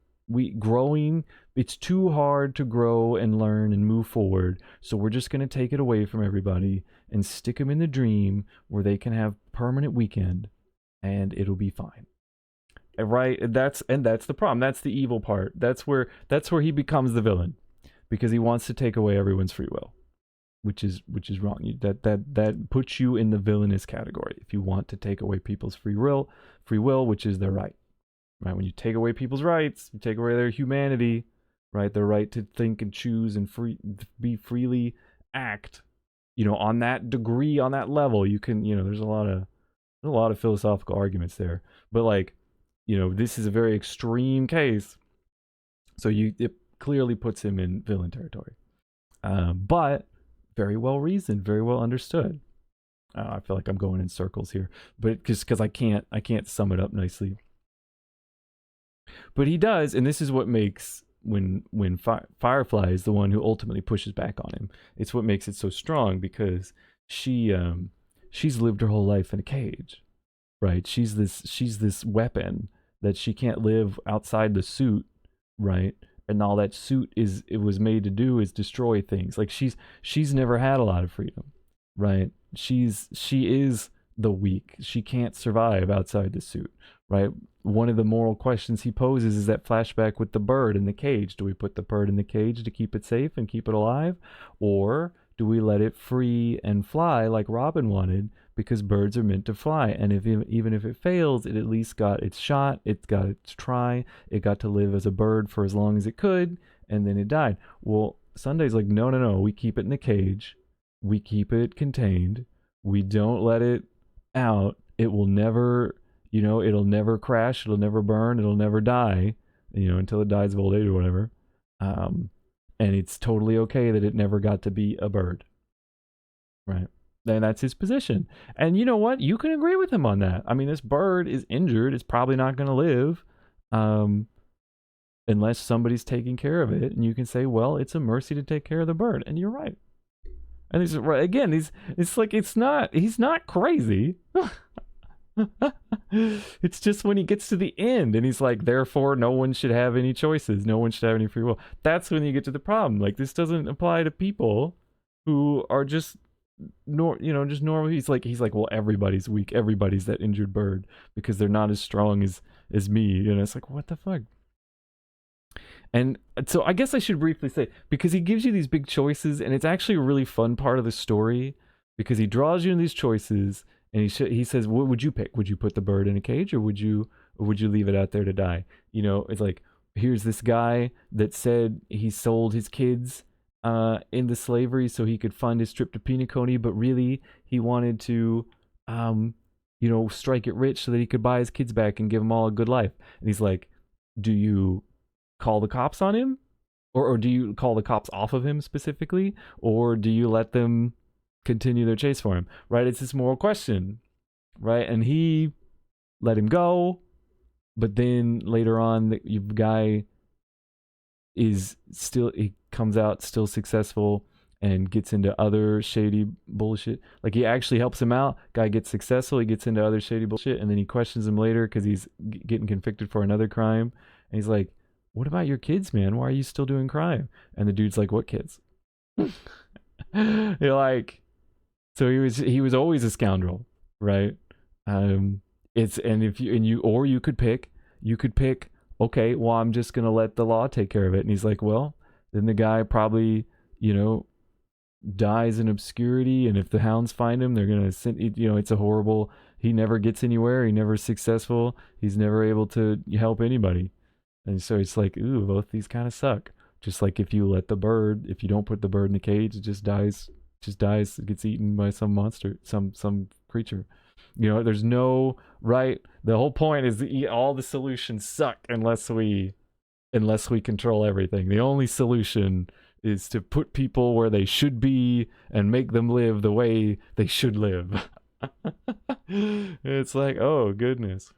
It's too hard to grow and learn and move forward, so we're just going to take it away from everybody and stick them in the dream where they can have permanent weekend and it'll be fine. Right? That's the problem. That's the evil part. That's where he becomes the villain, because he wants to take away everyone's free will, which is wrong. That puts you in the villainous category if you want to take away people's free will, which is their right. Right? When you take away people's rights, you take away their humanity, right? Their right to think and choose and freely act. You know, on that degree, on that level, you can, you know, there's a lot of philosophical arguments there. But like, you know, this is a very extreme case. So it clearly puts him in villain territory. But very well reasoned, very well understood. I feel like I'm going in circles here, but because I can't sum it up nicely. But he does, and this is what makes when Firefly is the one who ultimately pushes back on him. It's what makes it so strong, because she's lived her whole life in a cage, right? She's this weapon that she can't live outside the suit, right? And all that suit was made to do is destroy things. Like she's never had a lot of freedom, right? She is the weak. She can't survive outside the suit, right? One of the moral questions he poses is that flashback with the bird in the cage. Do we put the bird in the cage to keep it safe and keep it alive? Or do we let it free and fly like Robin wanted, because birds are meant to fly? And even if it fails, it at least got its shot, it got its try, it got to live as a bird for as long as it could, and then it died. Well, Sunday's like, no, we keep it in the cage. we keep it contained. We don't let it out. It will never, it'll never crash. It'll never burn. It'll never die, until it dies of old age or whatever. And it's totally okay that it never got to be a bird. Right. And that's his position. And you know what? You can agree with him on that. I mean, this bird is injured. It's probably not going to live unless somebody's taking care of it. And you can say, well, it's a mercy to take care of the bird. And you're right. And he's not crazy. It's just when he gets to the end and he's like, therefore, no one should have any choices. No one should have any free will. That's when you get to the problem. Like, this doesn't apply to people who are just just normal. He's like, well, everybody's weak. Everybody's that injured bird because they're not as strong as me. It's like, what the fuck? And so I guess I should briefly say, because he gives you these big choices, and it's actually a really fun part of the story because he draws you in these choices, and he says, what would you pick? Would you put the bird in a cage, or would you leave it out there to die? It's like, here's this guy that said he sold his kids into slavery so he could fund his trip to Penacony, but really he wanted to strike it rich so that he could buy his kids back and give them all a good life. And he's like, do you call the cops on him, or do you call the cops off of him specifically, or do you let them continue their chase for him? Right? It's this moral question, right? And he let him go, but then later on the guy he comes out still successful and gets into other shady bullshit. Like, he actually helps him out. Guy gets successful, he gets into other shady bullshit, and then he questions him later because he's getting convicted for another crime, and he's like, what about your kids, man? Why are you still doing crime? And the dude's like, what kids? You're like, so he was always a scoundrel, right? You could pick, okay, well, I'm just gonna let the law take care of it. And he's like, well, then the guy probably, dies in obscurity, and if the hounds find him, they're gonna send, it's a horrible, he never gets anywhere, he never is successful, he's never able to help anybody. And so it's like, ooh, both these kind of suck. Just like if you don't put the bird in the cage, it just dies, it gets eaten by some monster, some creature. There's no right. The whole point is all the solutions suck unless we control everything. The only solution is to put people where they should be and make them live the way they should live. It's like, oh goodness.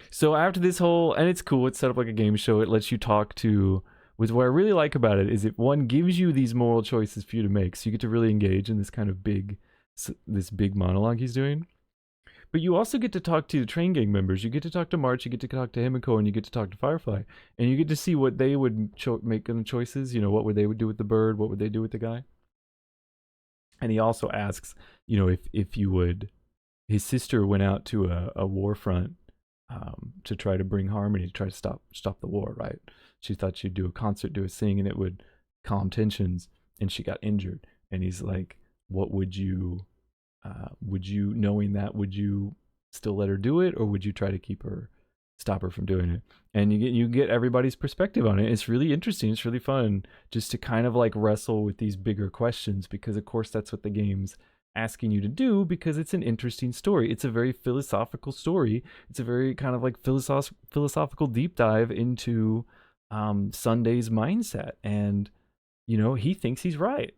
So after this whole, and it's cool, it's set up like a game show. It lets you talk to, what I really like about it is it, one, gives you these moral choices for you to make. So you get to really engage in this kind of big monologue he's doing. But you also get to talk to the train gang members. You get to talk to March, you get to talk to Himiko, and you get to talk to Firefly. And you get to see what they would make in the choices. What would they would do with the bird? What would they do with the guy? And he also asks, if you would, his sister went out to a war front to try to bring harmony, to try to stop the war, right? She thought she'd do a concert, do a sing, and it would calm tensions, and she got injured. And he's like, what would you, knowing that, would you still let her do it, or would you try to stop her from doing it? And you get everybody's perspective on it. It's really interesting. It's really fun just to kind of like wrestle with these bigger questions, because of course that's what the game's asking you to do, because it's an interesting story. It's a very philosophical story. It's a very kind of like philosophical deep dive into Sunday's mindset, and he thinks he's right.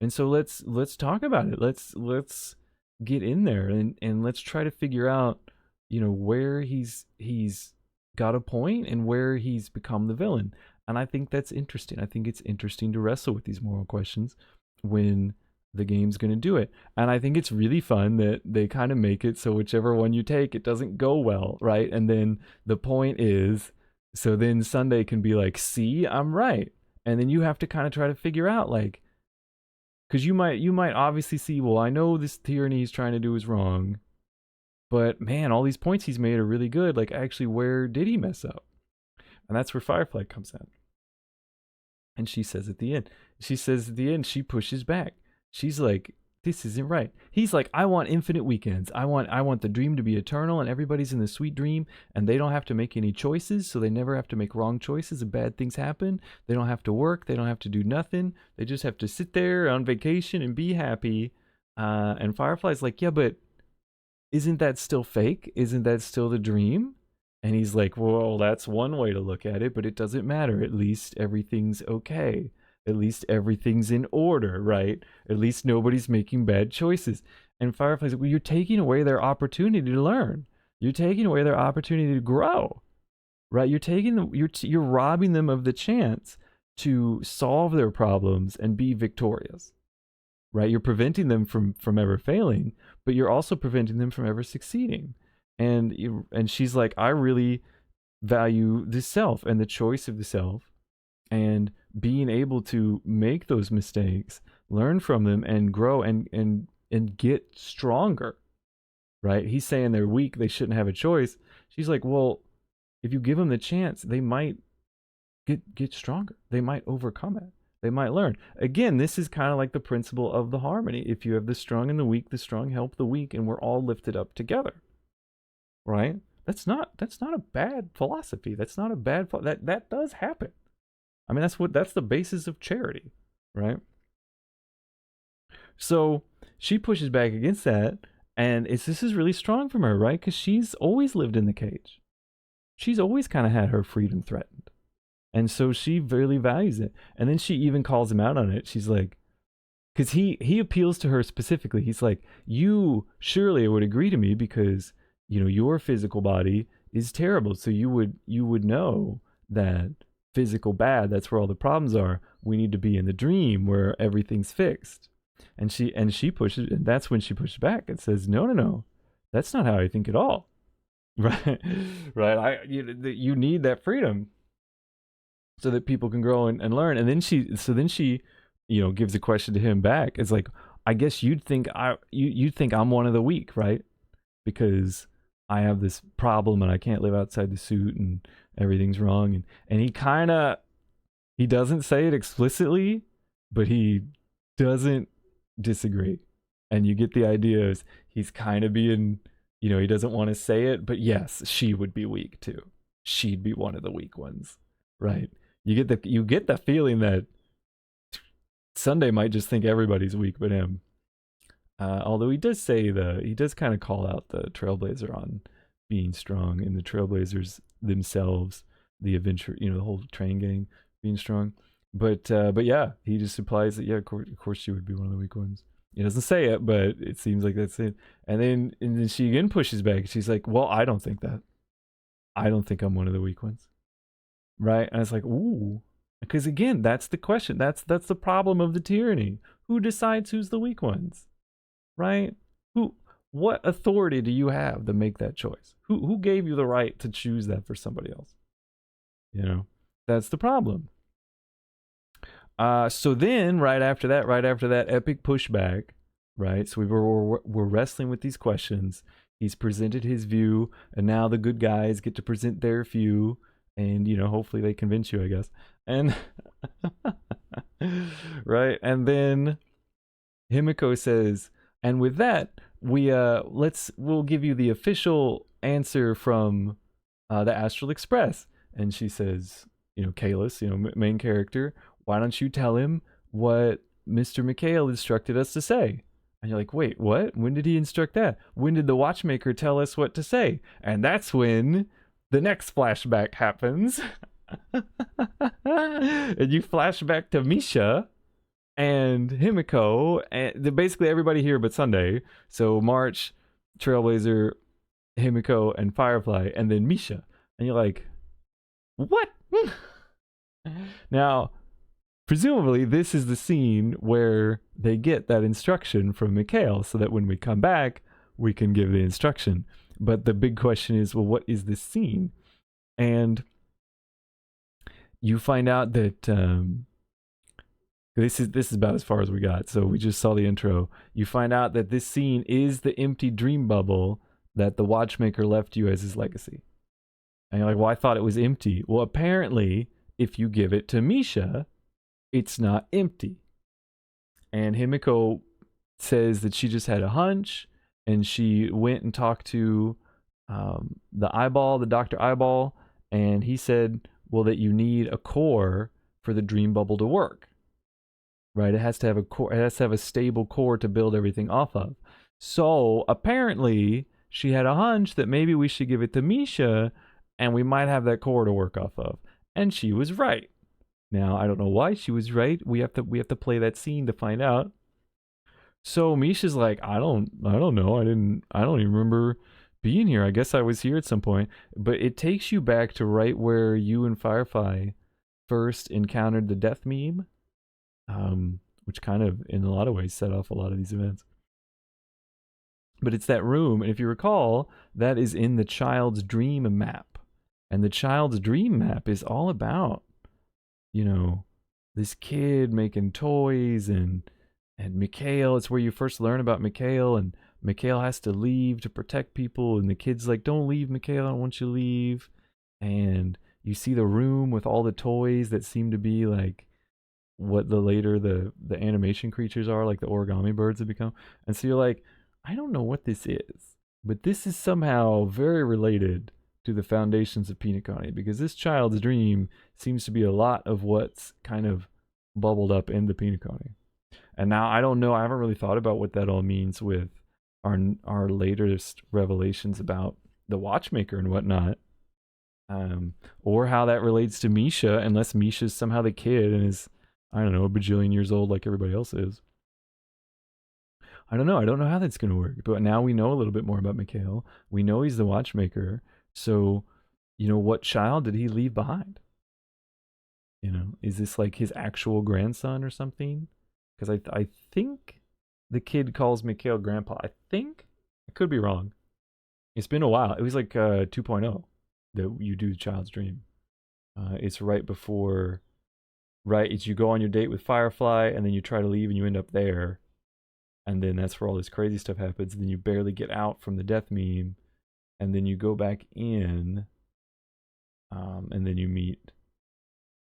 And so let's talk about it. Let's get in there and let's try to figure out where he's got a point and where he's become the villain. And I think that's interesting. I think it's interesting to wrestle with these moral questions when the game's going to do it. And I think it's really fun that they kind of make it so whichever one you take, it doesn't go well, right? And then the point is, so then Sunday can be like, see, I'm right. And then you have to kind of try to figure out, like, because you might obviously see, well, I know this tyranny he's trying to do is wrong, but man, all these points he's made are really good. Like, actually, where did he mess up? And that's where Firefly comes in. And she says at the end, she pushes back. She's like, this isn't right. He's like, I want infinite weekends. I want the dream to be eternal and everybody's in the sweet dream and they don't have to make any choices, so they never have to make wrong choices and bad things happen. They don't have to work. They don't have to do nothing. They just have to sit there on vacation and be happy. And Firefly's like, yeah, but isn't that still fake? Isn't that still the dream? And he's like, well, that's one way to look at it, but it doesn't matter. At least everything's okay. At least everything's in order, right? At least nobody's making bad choices. And Firefly's like, well, you're taking away their opportunity to learn. You're taking away their opportunity to grow, right? You're robbing them of the chance to solve their problems and be victorious, right? You're preventing them from ever failing, but you're also preventing them from ever succeeding. And she's like, I really value the self and the choice of the self and being able to make those mistakes, learn from them, and grow and get stronger, right? He's saying they're weak, they shouldn't have a choice. She's like, well, if you give them the chance, they might get stronger. They might overcome it. They might learn. Again, this is kind of like the principle of the harmony. If you have the strong and the weak, the strong help the weak, and we're all lifted up together, right? That's not a bad philosophy. That's not a bad that does happen. I mean, that's the basis of charity, right? So she pushes back against that, and this is really strong from her, right? Because she's always lived in the cage. She's always kind of had her freedom threatened, and so she really values it. And then she even calls him out on it. She's like, because he appeals to her specifically. He's like, you surely would agree to me because your physical body is terrible, so you would know that physical bad, that's where all the problems are. We need to be in the dream where everything's fixed. And she pushes, and that's when she pushes back and says, no, that's not how I think at all. Right? You need that freedom so that people can grow and learn. And then she gives a question to him back. It's like, I guess you'd think I'm one of the weak, right? Because I have this problem and I can't live outside the suit and everything's wrong. And he doesn't say it explicitly, but he doesn't disagree. And you get the idea is he's kind of being, he doesn't want to say it, but yes, she would be weak too. She'd be one of the weak ones, right? You get the feeling that Sunday might just think everybody's weak but him. Although he does kind of call out the Trailblazer on being strong, and the Trailblazers themselves, the adventure, the whole train gang being strong. But yeah, he just implies that of course she would be one of the weak ones. He doesn't say it, but it seems like that's it. And then she again pushes back. She's like, well, I don't think that. I don't think I'm one of the weak ones, right? And it's like, ooh, because again, that's the question. That's the problem of the tyranny. Who decides who's the weak ones? Right? What authority do you have to make that choice? Who gave you the right to choose that for somebody else? That's the problem. So then right after that epic pushback, right? So we're wrestling with these questions. He's presented his view, and now the good guys get to present their view, and hopefully they convince you, I guess. And right? And then Himiko says, and with that, we'll give you the official answer from the Astral Express. And she says, Kalis, main character, why don't you tell him what Mr. McHale instructed us to say? And you're like, wait, what? When did he instruct that? When did the watchmaker tell us what to say? And that's when the next flashback happens. And you flash back to Misha and Himiko, and basically everybody here but Sunday. So March, Trailblazer, Himiko, and Firefly, and then Misha. And you're like, what? Now, presumably this is the scene where they get that instruction from Mikhail, so that when we come back, we can give the instruction. But the big question is, well, what is this scene? And you find out that this is about as far as we got. So we just saw the intro. You find out that this scene is the empty dream bubble that the watchmaker left you as his legacy. And you're like, well, I thought it was empty. Well, apparently, if you give it to Misha, it's not empty. And Himiko says that she just had a hunch, and she went and talked to the Dr. Eyeball, and he said, well, that you need a core for the dream bubble to work. Right? It has to have a core, it has to have a stable core to build everything off of. So apparently she had a hunch that maybe we should give it to Misha and we might have that core to work off of. And she was right. Now, I don't know why she was right. We have to play that scene to find out. So Misha's like, I don't know. I don't even remember being here. I guess I was here at some point. But it takes you back to right where you and Firefly first encountered the death meme, which kind of, in a lot of ways, set off a lot of these events. But it's that room, and if you recall, that is in the child's dream map. And the child's dream map is all about, you know, this kid making toys and Mikhail. It's where you first learn about Mikhail, and Mikhail has to leave to protect people, and the kid's like, don't leave, Mikhail, I don't want you to leave. And you see the room with all the toys that seem to be like what the animation creatures are, like the origami birds have become. And so you're like, I don't know what this is, but this is somehow very related to the foundations of Penacony, because this child's dream seems to be a lot of what's kind of bubbled up in the Penacony. And now I don't know, I haven't really thought about what that all means with our latest revelations about the Watchmaker and whatnot, or how that relates to Misha, unless Misha's somehow the kid and is, I don't know, a bajillion years old like everybody else is. I don't know how that's going to work. But now we know a little bit more about Mikhail. We know he's the Watchmaker. So, you know, what child did he leave behind? You know, is this like his actual grandson or something? Because I think the kid calls Mikhail grandpa. I think. I could be wrong. It's been a while. It was like 2.0 that you do the child's dream. It's right before... Right, it's you go on your date with Firefly, and then you try to leave, and you end up there. And then that's where all this crazy stuff happens. And then you barely get out from the death meme, and then you go back in, and then you meet.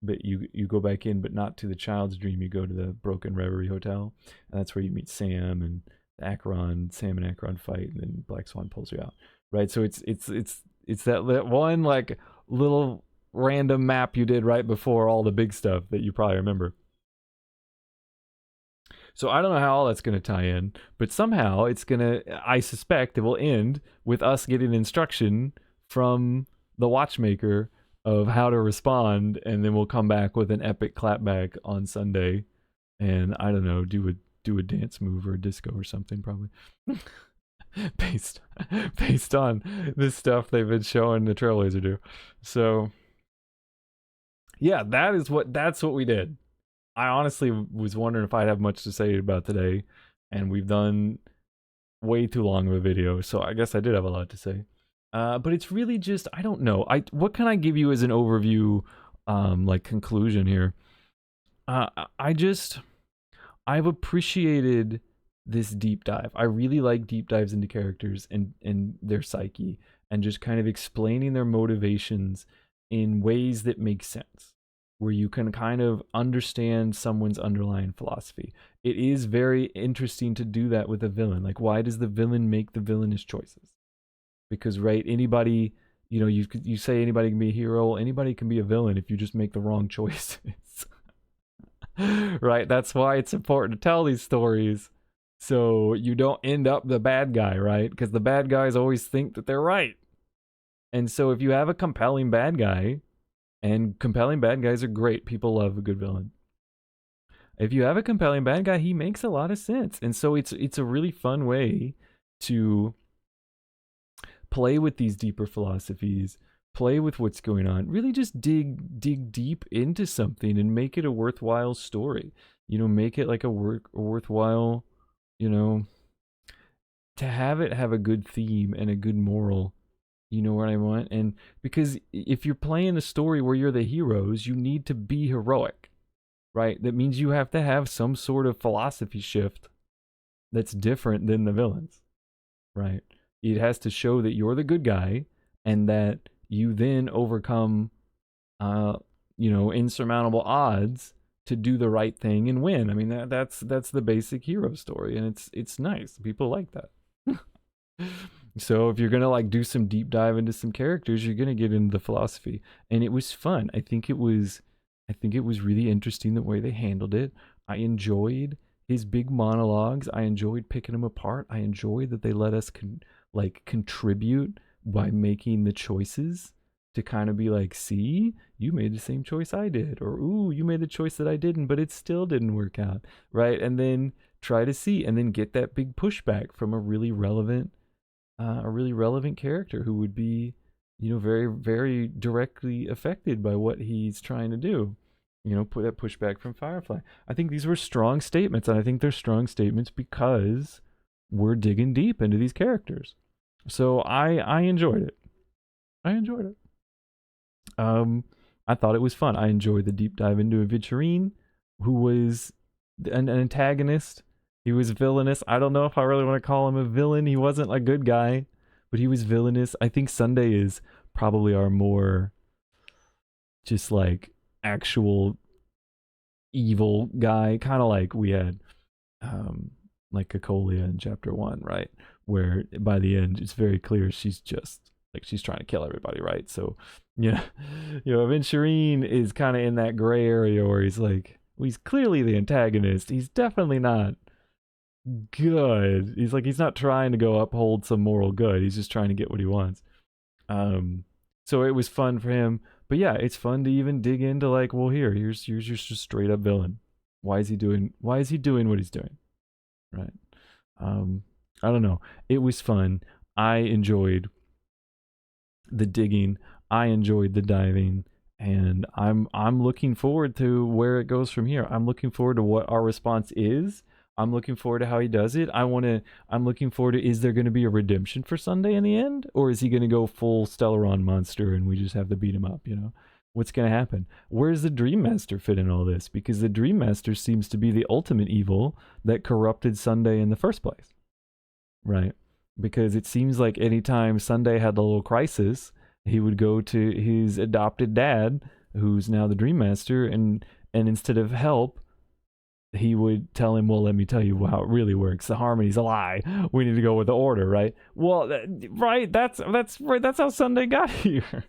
But you go back in, but not to the child's dream. You go to the Broken Reverie Hotel, and that's where you meet Sam and Sam and Acheron fight, and then Black Swan pulls you out. Right, so it's that one like little random map you did right before all the big stuff that you probably remember. So I don't know how all that's going to tie in, but somehow it's going to, I suspect it will end with us getting instruction from the Watchmaker of how to respond, and then we'll come back with an epic clapback on Sunday, and I don't know, do a dance move or a disco or something probably. based on this stuff they've been showing the Trailblazer do. So yeah, that's what we did. I honestly was wondering if I'd have much to say about today, and we've done way too long of a video, so I guess I did have a lot to say. But it's really just, I don't know. What can I give you as an overview, like conclusion here? I've appreciated this deep dive. I really like deep dives into characters and their psyche, and just kind of explaining their motivations in ways that make sense, where you can kind of understand someone's underlying philosophy. It is very interesting to do that with a villain. Like, why does the villain make the villainous choices? Because, right, anybody, you know, you say anybody can be a hero, anybody can be a villain if you just make the wrong choices. Right? That's why it's important to tell these stories, so you don't end up the bad guy, right? Because the bad guys always think that they're right. And so if you have a compelling bad guy, and compelling bad guys are great, people love a good villain. If you have a compelling bad guy, he makes a lot of sense. And so it's a really fun way to play with these deeper philosophies, play with what's going on, really just dig deep into something and make it a worthwhile story. You know, make it like a worthwhile, you know, to have it have a good theme and a good moral. You know what I want? And because if you're playing a story where you're the heroes, you need to be heroic, right? That means you have to have some sort of philosophy shift that's different than the villains, right? It has to show that you're the good guy, and that you then overcome, you know, insurmountable odds to do the right thing and win. I mean, that's the basic hero story, and it's nice. People like that. So if you're gonna like do some deep dive into some characters, you're gonna get into the philosophy, and it was fun. I think it was really interesting the way they handled it. I enjoyed his big monologues. I enjoyed picking them apart. I enjoyed that they let us contribute by making the choices to kind of be like, see, you made the same choice I did, or ooh, you made the choice that I didn't, but it still didn't work out, right? And then try to see, and then get that big pushback from a really relevant character who would be, very, very directly affected by what he's trying to do. Put that pushback from Firefly. I think these were strong statements, and I think they're strong statements because we're digging deep into these characters. So I enjoyed it. I enjoyed it. I thought it was fun. I enjoyed the deep dive into Aventurine, who was an antagonist. He was villainous. I don't know if I really want to call him a villain. He wasn't a good guy, but he was villainous. I think Sunday is probably our more just like actual evil guy, kind of like we had like Cocolia in chapter 1, right? Where by the end it's very clear she's just like she's trying to kill everybody, right? So Aventurine is kind of in that gray area where he's like, well, he's clearly the antagonist. He's definitely not good. He's like, he's not trying to go uphold some moral good. He's just trying to get what he wants. So it was fun for him. But yeah, it's fun to even dig into like, well, here's your just straight up villain. Why is he doing what he's doing? Right. I don't know. It was fun. I enjoyed the digging. I enjoyed the diving, and I'm looking forward to where it goes from here. I'm looking forward to what our response is. I'm looking forward to how he does it. I'm looking forward to, is there going to be a redemption for Sunday in the end? Or is he going to go full Stellaron monster and we just have to beat him up, What's going to happen? Where's the Dream Master fit in all this? Because the Dream Master seems to be the ultimate evil that corrupted Sunday in the first place. Right? Because it seems like anytime Sunday had a little crisis, he would go to his adopted dad, who's now the Dream Master, and instead of help, he would tell him, well, let me tell you how it really works. The harmony's a lie. We need to go with the order, right? Well, right. That's right. That's how Sunday got here.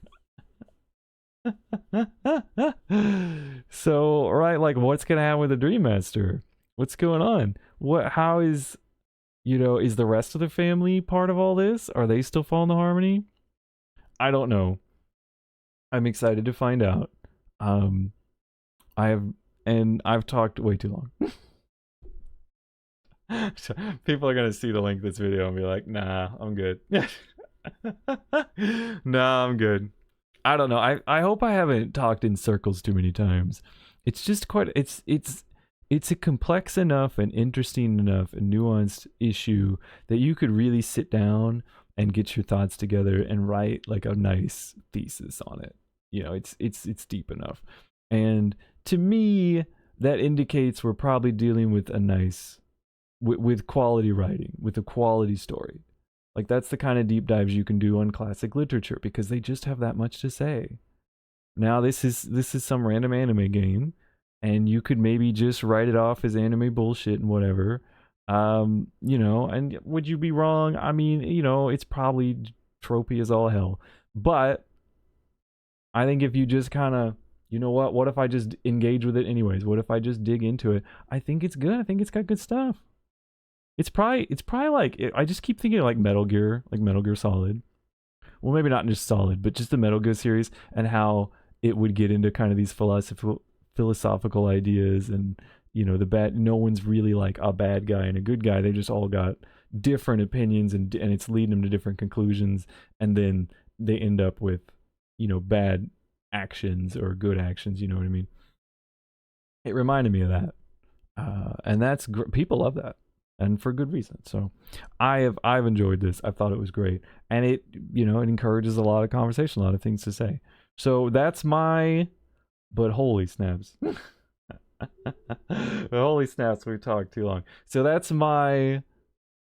So, right, like, what's gonna happen with the Dream Master? What's going on? How is, is the rest of the family part of all this? Are they still following the harmony? I don't know. I'm excited to find out. I've talked way too long. So people are gonna see the link of this video and be like, nah, I'm good. Nah, I'm good. I don't know. I hope I haven't talked in circles too many times. It's just it's a complex enough and interesting enough and nuanced issue that you could really sit down and get your thoughts together and write like a nice thesis on it. It's deep enough. And to me, that indicates we're probably dealing with a nice, with quality writing, with a quality story. Like, that's the kind of deep dives you can do on classic literature because they just have that much to say. Now, this is some random anime game, and you could maybe just write it off as anime bullshit and whatever. And would you be wrong? I mean, it's probably tropey as all hell. But I think if you just kind of, what if I just engage with it anyways? What if I just dig into it? I think it's good. I think it's got good stuff. It's probably like, I just keep thinking like Metal Gear Solid. Well, maybe not just Solid, but just the Metal Gear series and how it would get into kind of these philosophical ideas and, no one's really like a bad guy and a good guy. They just all got different opinions and it's leading them to different conclusions. And then they end up with, bad actions or good actions. You know what I mean? It reminded me of that. And that's people love that. And for good reason. So I've enjoyed this. I thought it was great. And it, it encourages a lot of conversation, a lot of things to say. So that's but holy snaps. Holy snaps, we've talked too long. So that's my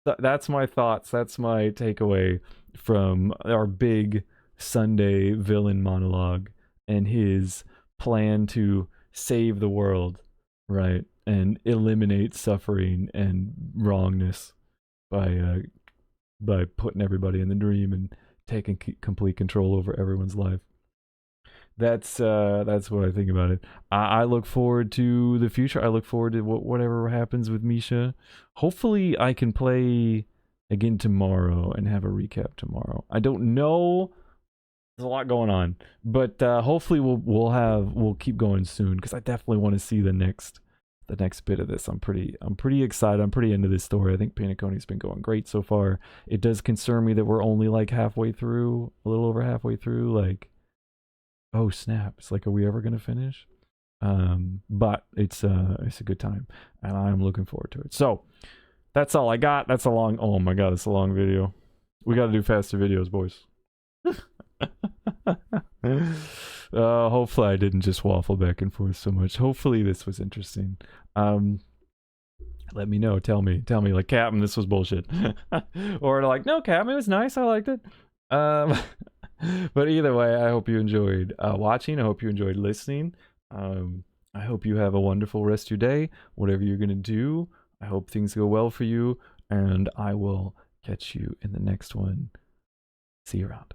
thoughts. That's my takeaway from our big Sunday villain monologue and his plan to save the world right? And eliminate suffering and wrongness by putting everybody in the dream and taking complete control over everyone's life. That's what I think about it. I look forward to the future. I look forward to whatever happens with Misha. Hopefully, I can play again tomorrow and have a recap tomorrow. I don't know. There's a lot going on, but hopefully we'll keep going soon because I definitely want to see the next bit of this. I'm pretty excited. I'm pretty into this story. I think Penacony's been going great so far. It does concern me that we're only like halfway through, a little over halfway through. Like, oh snap! It's like, are we ever gonna finish? But it's a good time, and I'm looking forward to it. So that's all I got. That's a long. Oh my god, it's a long video. We got to do faster videos, boys. Hopefully I didn't just waffle back and forth so much. Hopefully this was interesting. Let me know. Tell me like, Captain, this was bullshit. Or like, no, Captain, it was nice. I liked it. But either way, I hope you enjoyed watching. I hope you enjoyed listening. I hope you have a wonderful rest of your day. Whatever you're gonna do, I hope things go well for you, and I will catch you in the next one. See you around.